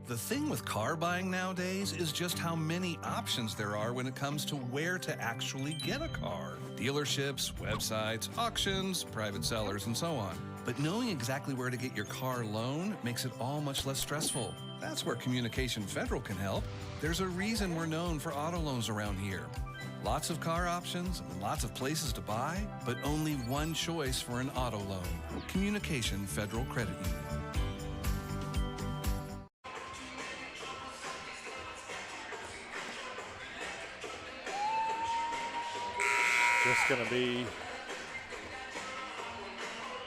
The thing with car buying nowadays is just how many options there are when it comes to where to actually get a car. Dealerships, websites, auctions, private sellers, and so on. But knowing exactly where to get your car loan makes it all much less stressful. That's where Communication Federal can help. There's a reason we're known for auto loans around here. Lots of car options, lots of places to buy, but only one choice for an auto loan. Communication Federal Credit Union. Just going to be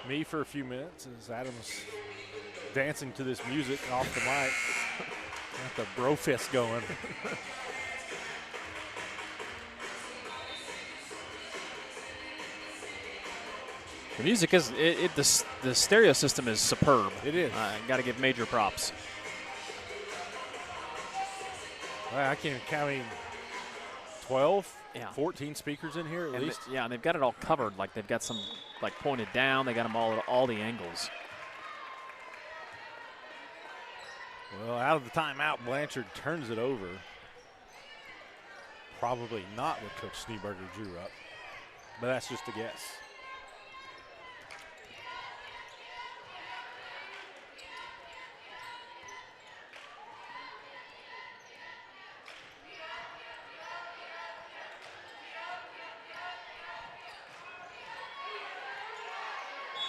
me for a few minutes as Adam's dancing to this music off the mic. Got the bro fist going. The music is, the stereo system is superb. It is. Got to give major props. Well, I can't count 12, yeah. 14 speakers in here at least. And they've got it all covered. Like they've got some pointed down. They got them all at all the angles. Well, out of the timeout, Blanchard turns it over. Probably not what Coach Schneeberger drew up, but that's just a guess.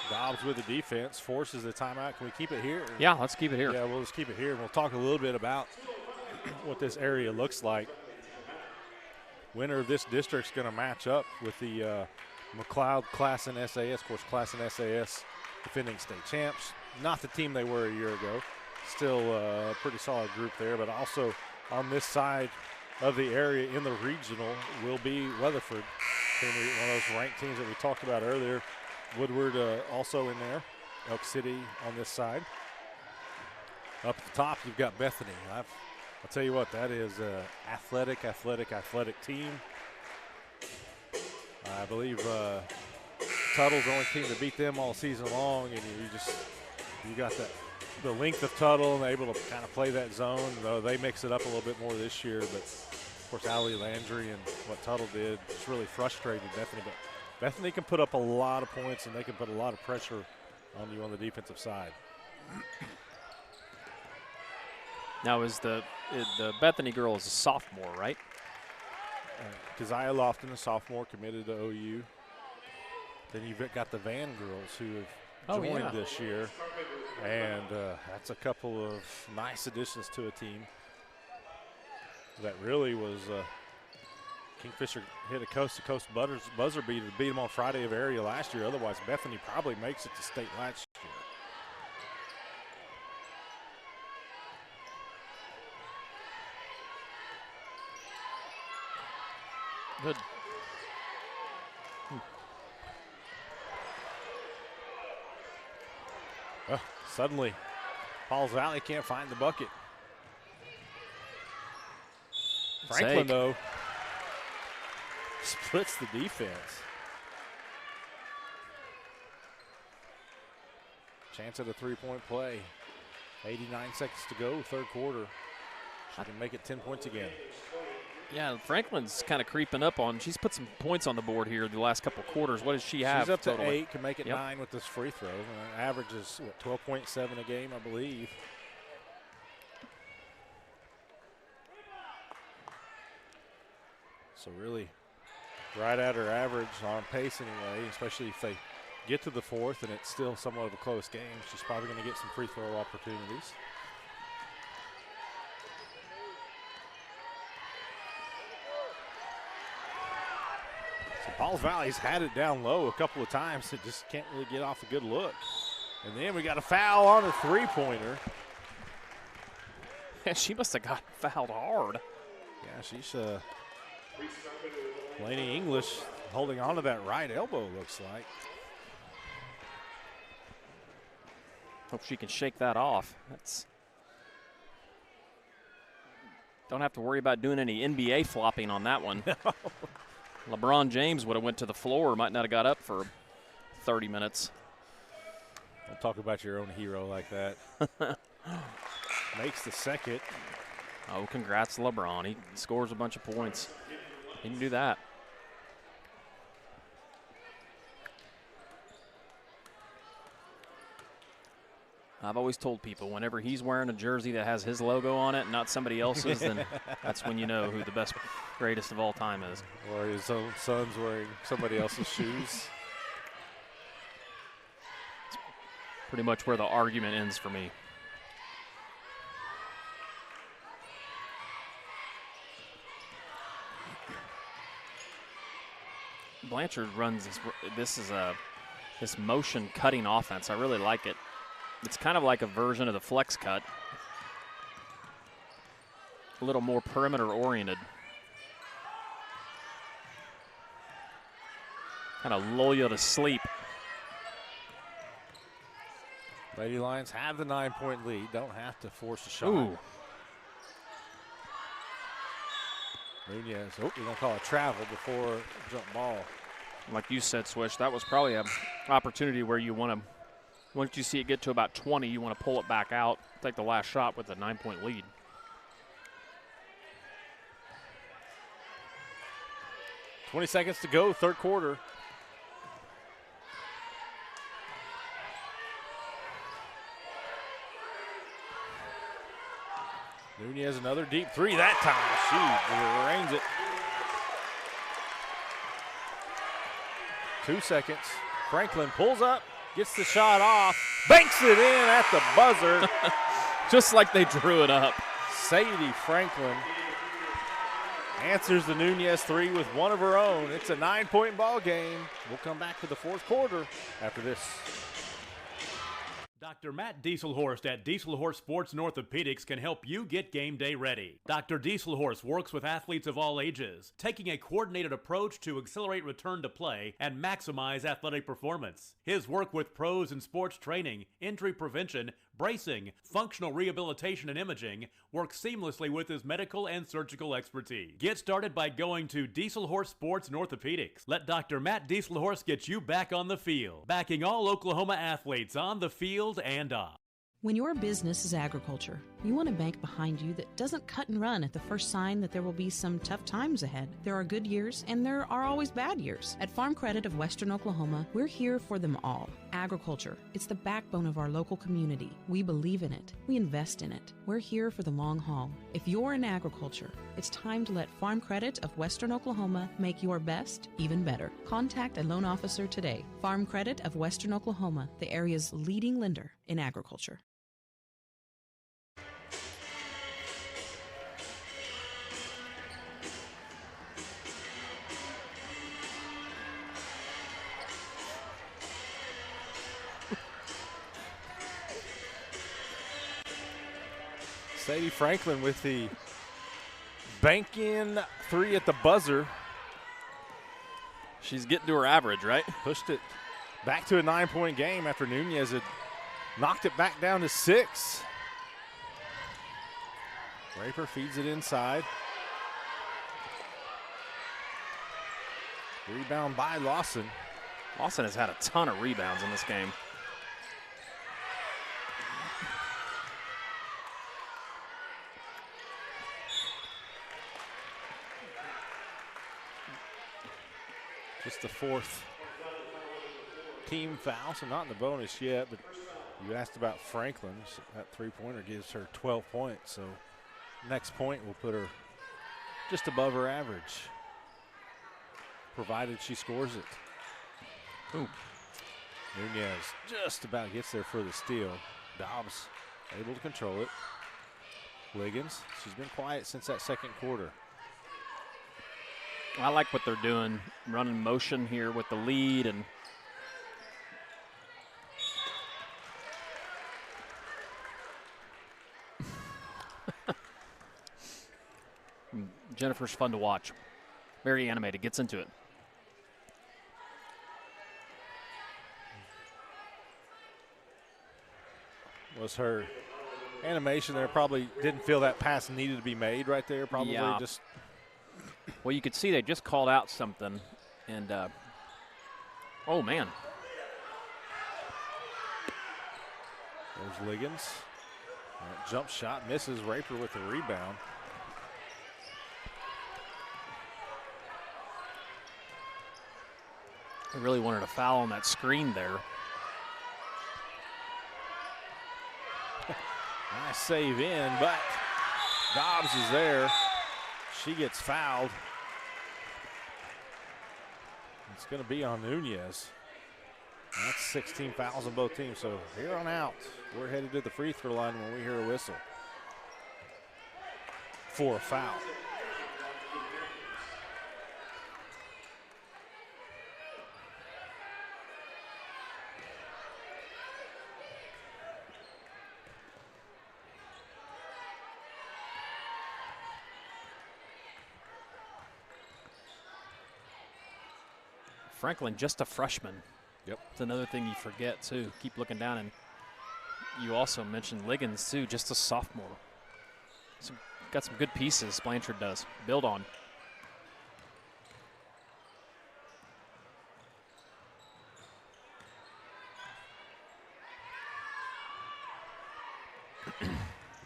Dobbs with the defense, forces the timeout. Can we keep it here? Yeah, let's keep it here. Yeah, we'll just keep it here. And we'll talk a little bit about what this area looks like. Winner of this district's going to match up with the McLeod Class and SAS. Of course, Class and SAS defending state champs. Not the team they were a year ago. Still a pretty solid group there. But also on this side of the area in the regional will be Weatherford. One of those ranked teams that we talked about earlier. Woodward also in there. Elk City on this side. Up at the top, you've got Bethany. I'll tell you what, that is an athletic team. I believe Tuttle's the only team to beat them all season long, and you got that the length of Tuttle and able to kind of play that zone, though they mix it up a little bit more this year. But, of course, Allie Landry and what Tuttle did just really frustrated Bethany. But Bethany can put up a lot of points, and they can put a lot of pressure on you on the defensive side. Now, is the Bethany girl is a sophomore, right? Keziah Lofton, a sophomore, committed to OU. Then you've got the Van girls who have joined this year. And that's a couple of nice additions to a team that really was Kingfisher hit a coast-to-coast buzzer beater to beat them on Friday of area last year. Otherwise, Bethany probably makes it to state last year. Good. Well, suddenly, Pauls Valley can't find the bucket. Franklin, though, splits the defense. Chance at a three-point play. 89 seconds to go, third quarter. She can make it 10 points again. Yeah, Franklin's kind of creeping up on. She's put some points on the board here the last couple of quarters. What does she have? She's up totally? to 8, can make it 9 with this free throw. Averages, 12.7 a game, I believe. So really right at her average on pace anyway, especially if they get to the fourth and it's still somewhat of a close game. She's probably going to get some free throw opportunities. So Pauls Valley's had it down low a couple of times. It just can't really get off a good look. And then we got a foul on a three-pointer. Yeah, she must have got fouled hard. Yeah, she's Laney English holding on to that right elbow, looks like. Hope she can shake that off. Don't have to worry about doing any NBA flopping on that one. LeBron James would have went to the floor, might not have got up for 30 minutes. Don't talk about your own hero like that. Makes the second. Oh, congrats to LeBron. He scores a bunch of points. He can do that. I've always told people whenever he's wearing a jersey that has his logo on it, not somebody else's, then that's when you know who the best, greatest of all time is. Or his own son's wearing somebody else's shoes. It's pretty much where the argument ends for me. Blanchard runs this motion cutting offense. I really like it. It's kind of like a version of the flex cut. A little more perimeter oriented. Kind of lull you to sleep. Lady Lions have the 9-point lead. Don't have to force a shot. Ooh. Nunez, you're going to call it travel before jump ball. Like you said, Swish, that was probably an opportunity where you want to, once you see it get to about 20, you want to pull it back out, take the last shot with a 9-point lead. $20 seconds to go, third quarter. Nunez another deep three that time. She ranges it. 2 seconds. Franklin pulls up, gets the shot off, banks it in at the buzzer. Just like they drew it up. Sadie Franklin answers the Nunez three with one of her own. It's a 9-point ball game. We'll come back to the fourth quarter after this. Dr. Matt Dieselhorst at Dieselhorst Sports and Orthopedics can help you get game day ready. Dr. Dieselhorst works with athletes of all ages, taking a coordinated approach to accelerate return to play and maximize athletic performance. His work with pros in sports training, injury prevention, bracing, functional rehabilitation, and imaging works seamlessly with his medical and surgical expertise. Get started by going to Dieselhorst Sports and Orthopedics. Let Dr. Matt Dieselhorst get you back on the field, backing all Oklahoma athletes on the field and off. When your business is agriculture, you want a bank behind you that doesn't cut and run at the first sign that there will be some tough times ahead. There are good years and there are always bad years. At Farm Credit of Western Oklahoma, we're here for them all. Agriculture, it's the backbone of our local community. We believe in it. We invest in it. We're here for the long haul. If you're in agriculture, it's time to let Farm Credit of Western Oklahoma make your best even better. Contact a loan officer today. Farm Credit of Western Oklahoma, the area's leading lender in agriculture. Sadie Franklin with the bank-in 3 at the buzzer. She's getting to her average, right? Pushed it back to a 9-point game after Nunez had knocked it back down to 6. Raper feeds it inside. Rebound by Lawson. Lawson has had a ton of rebounds in this game. Just the 4th team foul, so not in the bonus yet, but you asked about Franklin. That 3-pointer gives her 12 points, so next point will put her just above her average, provided she scores it. Ooh. Nunez just about gets there for the steal. Dobbs able to control it. Liggins, she's been quiet since that second quarter. I like what they're doing, running motion here with the lead, and Jennifer's fun to watch. Very animated, gets into it. Was her animation there, probably didn't feel that pass needed to be made right there, probably Yeah. just. Well, you could see they just called out something, and oh man. There's Liggins. That jump shot misses. Raper with the rebound. They really wanted a foul on that screen there. Nice save in, but Dobbs is there. She gets fouled. It's going to be on Nunez. That's 16 fouls on both teams, so here on out, we're headed to the free throw line when we hear a whistle for a foul. Franklin, just a freshman. Yep. It's another thing you forget, too. Keep looking down, and you also mentioned Liggins, too, just a sophomore. Got some good pieces, Blanchard does. Build on.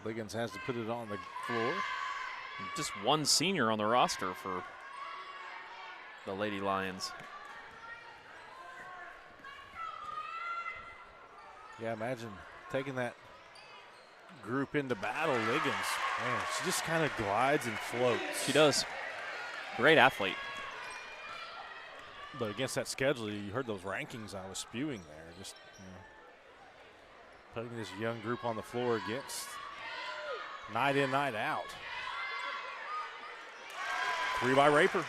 Liggins has to put it on the floor. Just one senior on the roster for the Lady Lions. Yeah, imagine taking that group into battle. Liggins, man, she just kind of glides and floats. She does. Great athlete. But against that schedule, you heard those rankings I was spewing there. Just putting this young group on the floor against night in, night out. 3 by Raper.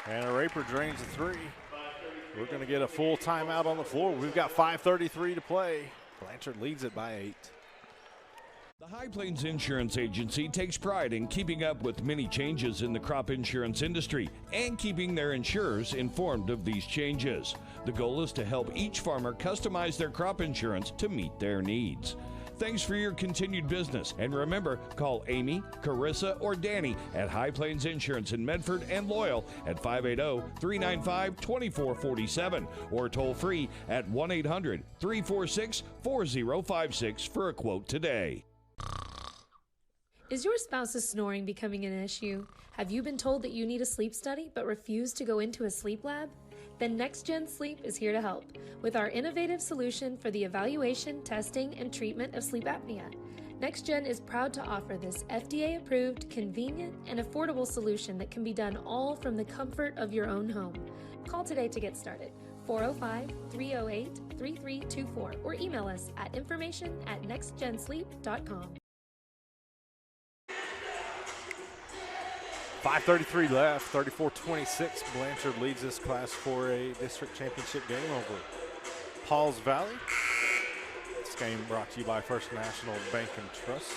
And Raper drains the 3. We're going to get a full timeout on the floor. We've got 5:33 to play. Blanchard leads it by 8. The High Plains Insurance Agency takes pride in keeping up with many changes in the crop insurance industry and keeping their insurers informed of these changes. The goal is to help each farmer customize their crop insurance to meet their needs. Thanks for your continued business. And remember, call Amy, Carissa, or Danny at High Plains Insurance in Medford and Loyal at 580-395-2447 or toll free at 1-800-346-4056 for a quote today. Is your spouse's snoring becoming an issue? Have you been told that you need a sleep study but refuse to go into a sleep lab? Then NextGen Sleep is here to help with our innovative solution for the evaluation, testing, and treatment of sleep apnea. NextGen is proud to offer this FDA-approved, convenient, and affordable solution that can be done all from the comfort of your own home. Call today to get started. 405-308-3324 or email us at information@nextgensleep.com. 5:33 left, 34-26. Blanchard leads this Class 4A district championship game over Pauls Valley. This game brought to you by First National Bank and Trust.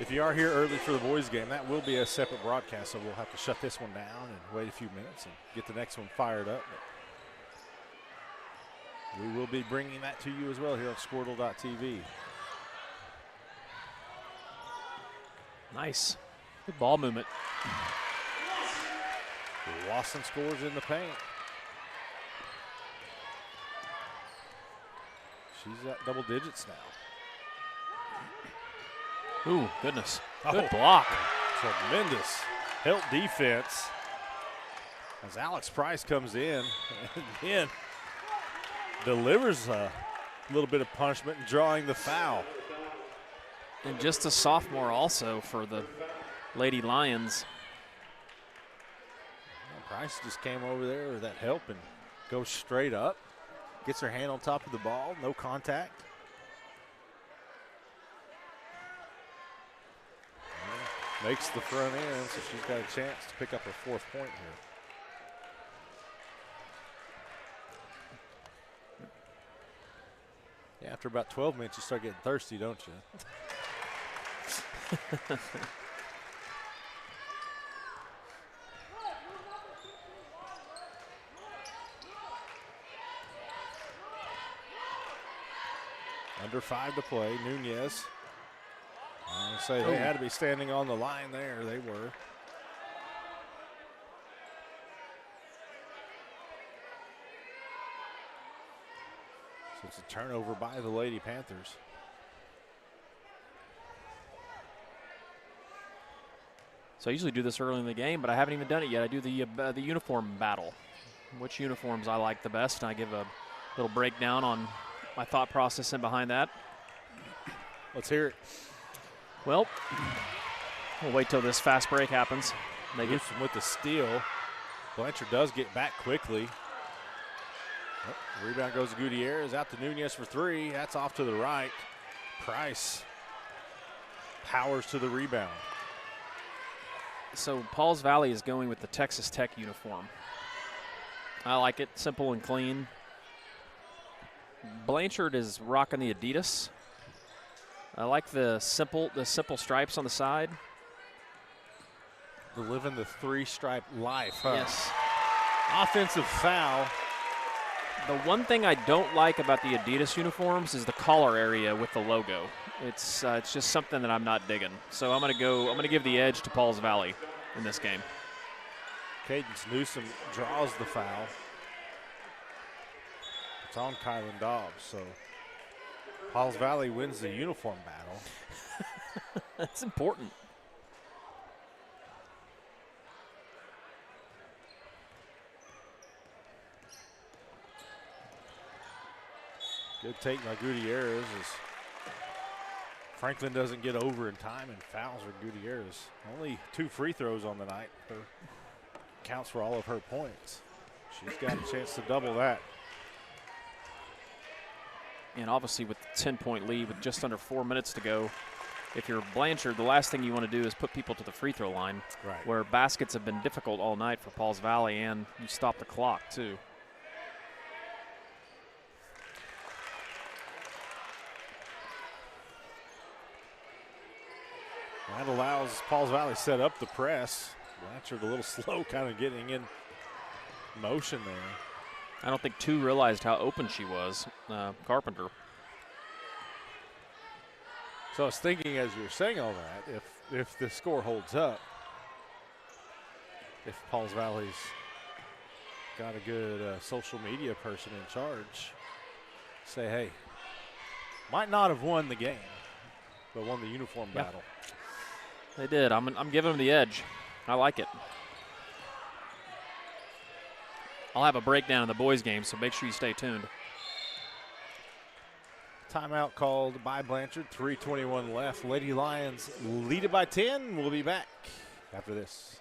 If you are here early for the boys game, that will be a separate broadcast, so we'll have to shut this one down and wait a few minutes and get the next one fired up. We will be bringing that to you as well here on Squirtle.tv. Nice. Good ball movement. Lawson scores in the paint. She's at double digits now. Ooh, goodness. Good block. Tremendous help defense as Alex Price comes in and again delivers a little bit of punishment and drawing the foul. And just a sophomore also for the Lady Lions. Price just came over there with that help and goes straight up. Gets her hand on top of the ball, no contact. And makes the front end, so she's got a chance to pick up her 4th point here. Yeah, after about 12 minutes, you start getting thirsty, don't you? Under 5 to play. Nunez. I say they had to be standing on the line there. They were. So it's a turnover by the Lady Panthers. So I usually do this early in the game, but I haven't even done it yet. I do the uniform battle. Which uniforms I like the best, and I give a little breakdown on my thought process in behind that. Let's hear it. Well, we'll wait till this fast break happens. They get with the steal. Blanchard does get back quickly. Oh, rebound goes to Gutierrez, out to Nunez for 3. That's off to the right. Price powers to the rebound. So Pauls Valley is going with the Texas Tech uniform. I like it, simple and clean. Blanchard is rocking the Adidas. I like the simple stripes on the side. They're living the 3-stripe life, huh? Yes. Offensive foul. The one thing I don't like about the Adidas uniforms is the collar area with the logo. It's just something that I'm not digging. So I'm gonna give the edge to Pauls Valley in this game. Cadence Newsom draws the foul. It's on Kylan Dobbs, so Pauls Valley wins the uniform battle. That's important. Good take by Gutierrez as Franklin doesn't get over in time and fouls her Gutierrez. Only 2 free throws on the night. Counts for all of her points. She's got a chance to double that. And obviously with the 10-point lead with just under 4 minutes to go, if you're Blanchard, the last thing you want to do is put people to the free throw line, right, where baskets have been difficult all night for Pauls Valley, and you stop the clock too. That allows Pauls Valley set up the press. Blanchard a little slow kind of getting in motion there. I don't think two realized how open she was, Carpenter. So I was thinking as you were saying all that, if the score holds up, if Pauls Valley's got a good social media person in charge, say, hey, might not have won the game, but won the uniform battle. They did. I'm giving them the edge. I like it. I'll have a breakdown of the boys' game, so make sure you stay tuned. Timeout called by Blanchard. 3:21 left. Lady Lions lead it by 10. We'll be back after this.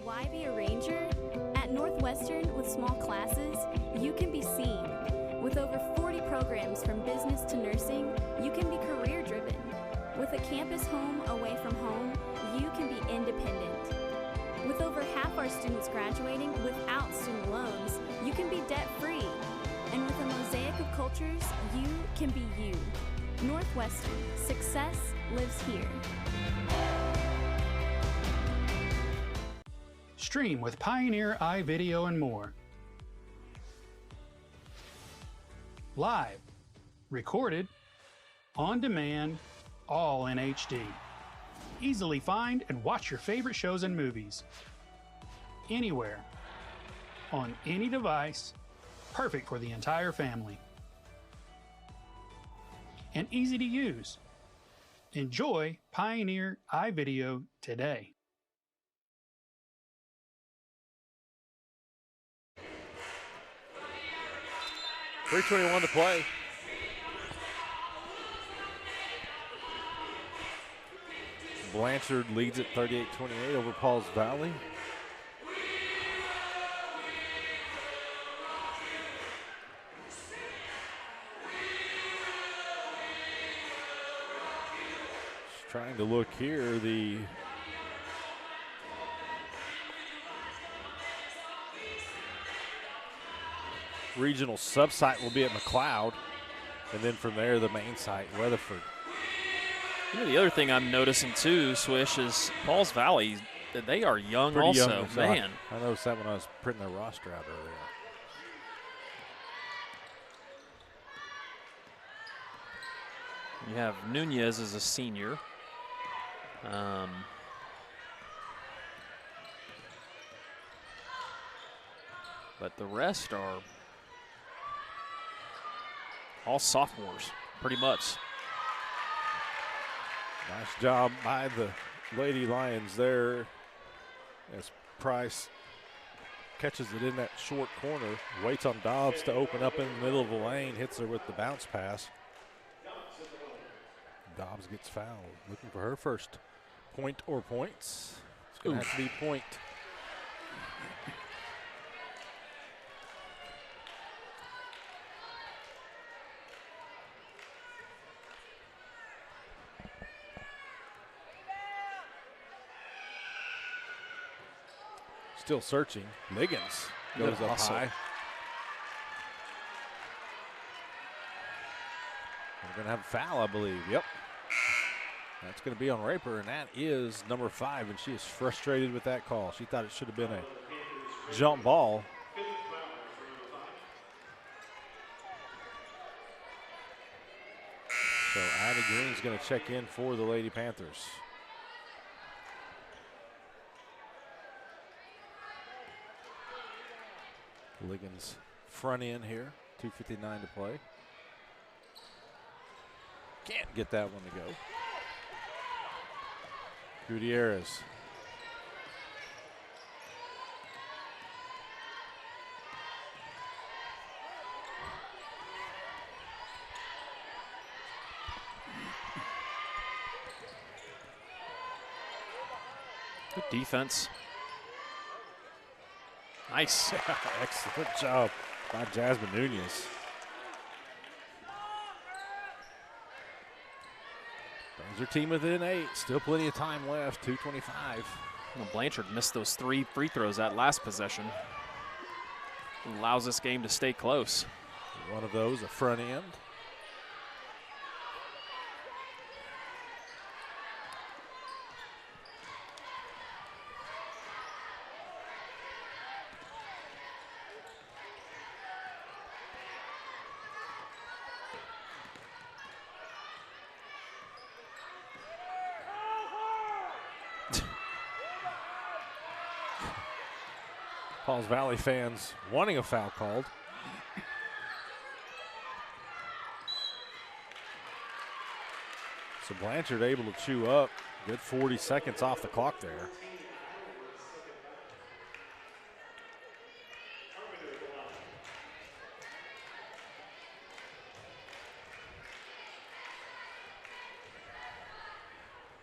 Why be a ranger? At Northwestern, with small classes, you can be seen. With over 40 programs from business to nursing, you can be career-driven. With a campus home away from home, you can be independent. With over half our students graduating without student loans, you can be debt-free. And with a mosaic of cultures, you can be you. Northwestern, success lives here. Stream with Pioneer iVideo and more. Live, recorded, on demand, all in HD. Easily find and watch your favorite shows and movies. Anywhere, on any device, perfect for the entire family. And easy to use. Enjoy Pioneer iVideo today. .321 to play. Blanchard leads at 38-28 over Pauls Valley. Just trying to look here, the regional sub-site will be at McLeod, and then from there the main site, Weatherford. You know, the other thing I'm noticing too, Swish, is Pauls Valley, they are young Pretty also. young, so Man. I noticed that when I was printing their roster out earlier. You have Nunez as a senior. But the rest are all sophomores, pretty much. Nice job by the Lady Lions there as Price catches it in that short corner, waits on Dobbs to open up in the middle of the lane, hits her with the bounce pass. Dobbs gets fouled, looking for her first point or points. It's going to have to be point. Still searching. Liggins goes up high. We're going to have a foul, I believe. Yep. That's going to be on Raper, and that is number 5, and she is frustrated with that call. She thought it should have been a jump ball. So Ida Green's going to check in for the Lady Panthers. Liggins front end here, 2:59 to play. Can't get that one to go. Gutierrez. Good defense. Nice. Excellent job by Jasmine Nunez. Brings her team within 8. Still plenty of time left, 2:25. Well, Blanchard missed those 3 free throws that last possession. Allows this game to stay close. One of those, a front end. Pauls Valley fans wanting a foul called. So Blanchard able to chew up. Good 40 seconds off the clock there.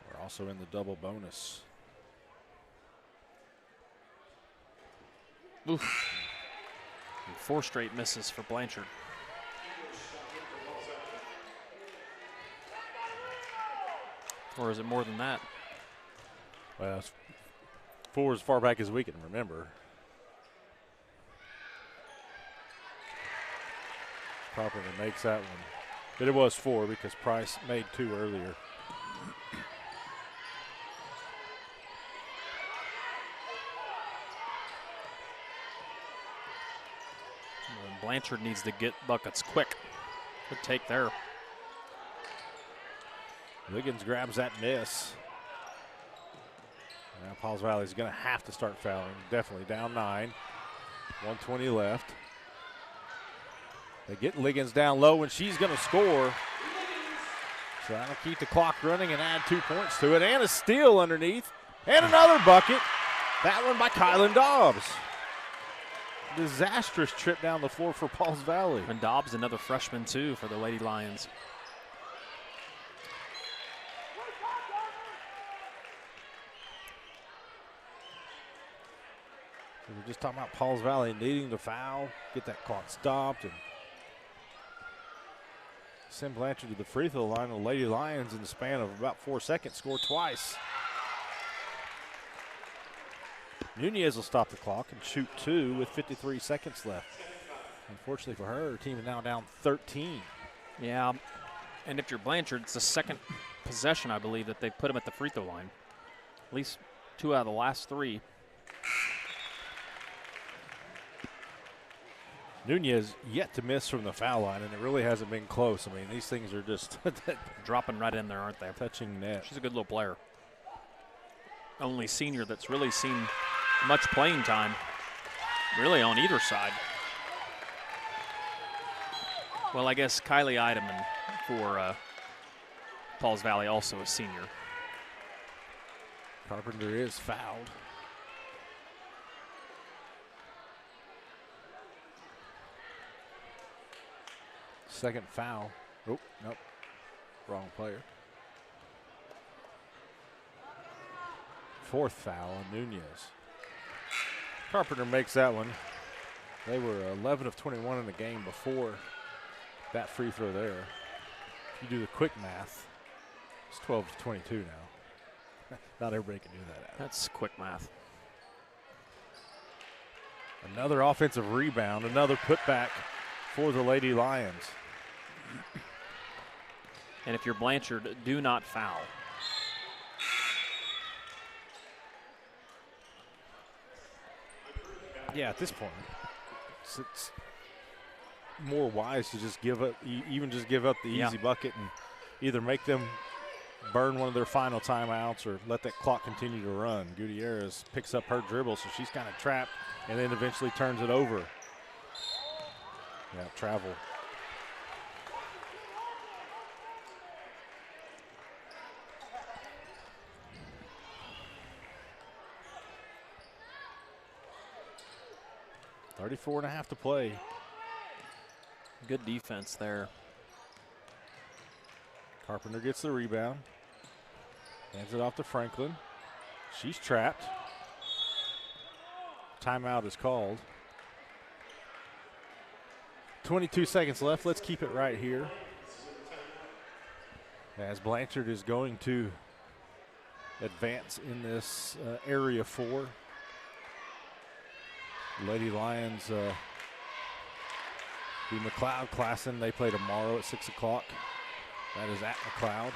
We're also in the double bonus. Oof. And 4 straight misses for Blanchard. Or is it more than that? Well, it's 4 as far back as we can remember. Carpenter makes that one. But it was 4 because Price made 2 earlier. Blanchard needs to get buckets quick. Good take there. Liggins grabs that miss. Now Pauls Valley's going to have to start fouling. Definitely down 9. 120 left. They get Liggins down low, and she's going to score. So that'll keep the clock running and add 2 points to it. And a steal underneath. And another bucket. That one by Kylan Dobbs. Disastrous trip down the floor for Pauls Valley. And Dobbs, another freshman, too, for the Lady Lions. We were just talking about Pauls Valley needing to foul, get that clock stopped, and send Blanchard to the free throw line. The Lady Lions, in the span of about 4 seconds, score twice. Nunez will stop the clock and shoot 2 with 53 seconds left. Unfortunately for her team is now down 13. Yeah, and if you're Blanchard, it's the second possession, I believe, that they put him at the free throw line. At least 2 out of the last 3. Nunez yet to miss from the foul line, and it really hasn't been close. I mean, these things are just dropping right in there, aren't they? Touching net. She's a good little player. Only senior that's really seen much playing time, really on either side. Well, I guess Kylie Eideman for Pauls Valley, also a senior. Carpenter is fouled. Second foul. Oh, nope. Wrong player. 4th foul on Nunez. Carpenter makes that one. They were 11 of 21 in the game before that free throw there. If you do the quick math, it's 12 of 22 now. Not everybody can do that. That's quick math. Another offensive rebound, another putback for the Lady Lions. And if you're Blanchard, do not foul. Yeah, at this point, it's more wise to just give up, even just give up the easy bucket and either make them burn one of their final timeouts or let that clock continue to run. Gutierrez picks up her dribble, so she's kind of trapped and then eventually turns it over. Yeah, travel. .34.5 to play. Good defense there. Carpenter gets the rebound. Hands it off to Franklin. She's trapped. Timeout is called. 22 seconds left. Let's keep it right here. As Blanchard is going to advance in this area 4. Lady Lions, the McLeod Classen, they play tomorrow at 6 o'clock. That is at McLeod.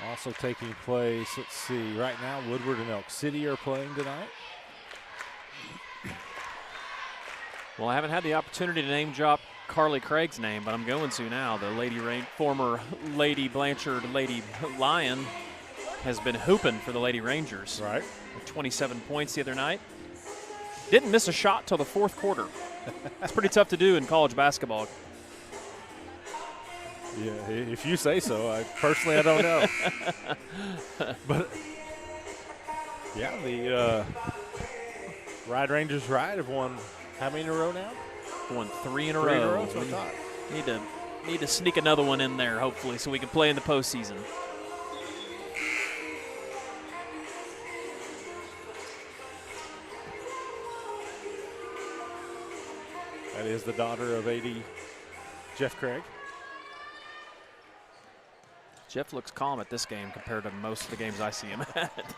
Also taking place, let's see, right now Woodward and Elk City are playing tonight. Well, I haven't had the opportunity to name drop Carly Craig's name, but I'm going to now. The former Lady Blanchard Lady Lion has been hooping for the Lady Rangers. Right. With 27 points the other night. Didn't miss a shot till the fourth quarter. That's pretty tough to do in college basketball. Yeah, if you say so. I don't know. But, yeah, the Ride Rangers have won how many in a row now? Won 3 in a row. 3 in a row, that's what I thought. Need to sneak another one in there, hopefully, so we can play in the postseason. That is the daughter of AD Jeff Craig. Jeff looks calm at this game compared to most of the games I see him at.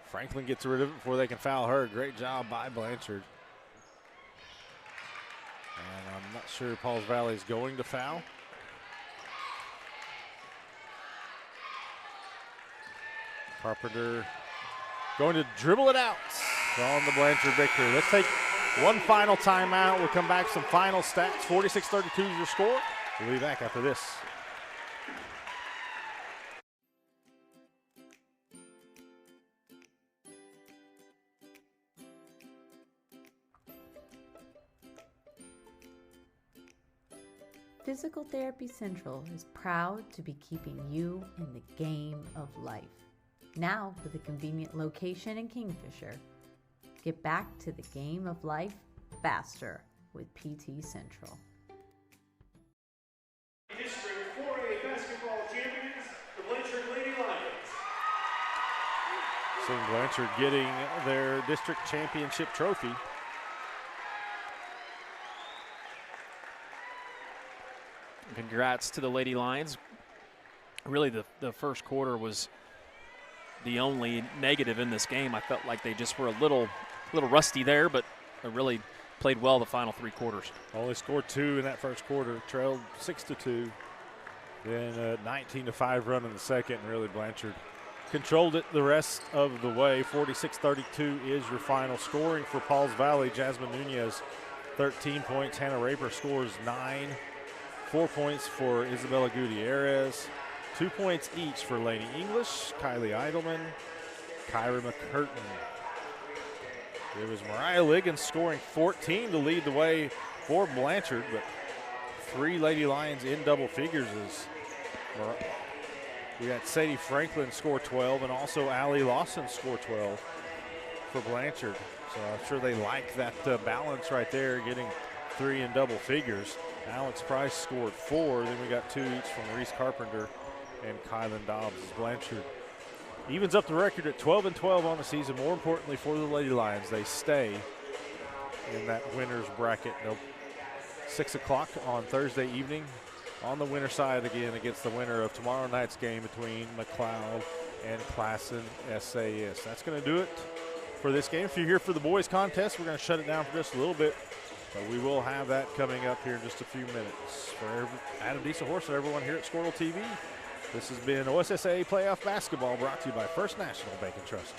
Franklin gets rid of it before they can foul her. Great job by Blanchard. And I'm not sure Pauls Valley is going to foul. Carpenter going to dribble it out on the Blanchard victory. Let's take one final timeout. We'll come back, some final stats. 46-32 is your score. We'll be back after this. Physical Therapy Central is proud to be keeping you in the game of life. Now with a convenient location in Kingfisher. Get back to the game of life faster with PT Central. District 4A basketball champions, the Blanchard Lady Lions. Seeing Blanchard getting their district championship trophy. Congrats to the Lady Lions. Really, the first quarter was the only negative in this game. I felt like they just were a little rusty there, but really played well the final 3 quarters. Only scored 2 in that first quarter, trailed 6-2. Then a 19-5 run in the second, and really Blanchard controlled it the rest of the way. 46-32 is your final. Scoring for Pauls Valley, Jasmine Nunez, 13 points. Hannah Raper scores 9. 4 points for Isabella Gutierrez. 2 points each for Lainey English, Kylie Eidelman, Kyra McCurtain. It was Mariah Liggins scoring 14 to lead the way for Blanchard, but 3 Lady Lions in double figures. We got Sadie Franklin score 12, and also Allie Lawson score 12 for Blanchard. So I'm sure they like that balance right there, getting 3 in double figures. Alex Price scored 4. Then we got 2 each from Reese Carpenter and Kylan Dobbs. Blanchard evens up the record at 12-12 on the season. More importantly for the Lady Lions, they stay in that winner's bracket. They'll 6 o'clock on Thursday evening on the winner side again against the winner of tomorrow night's game between McLeod and Classen SAS. That's going to do it for this game. If you're here for the boys contest, we're going to shut it down for just a little bit. But we will have that coming up here in just a few minutes. For Adam Dieselhorst and everyone here at Squirrel TV, this has been OSSA Playoff Basketball brought to you by First National Bank and Trust.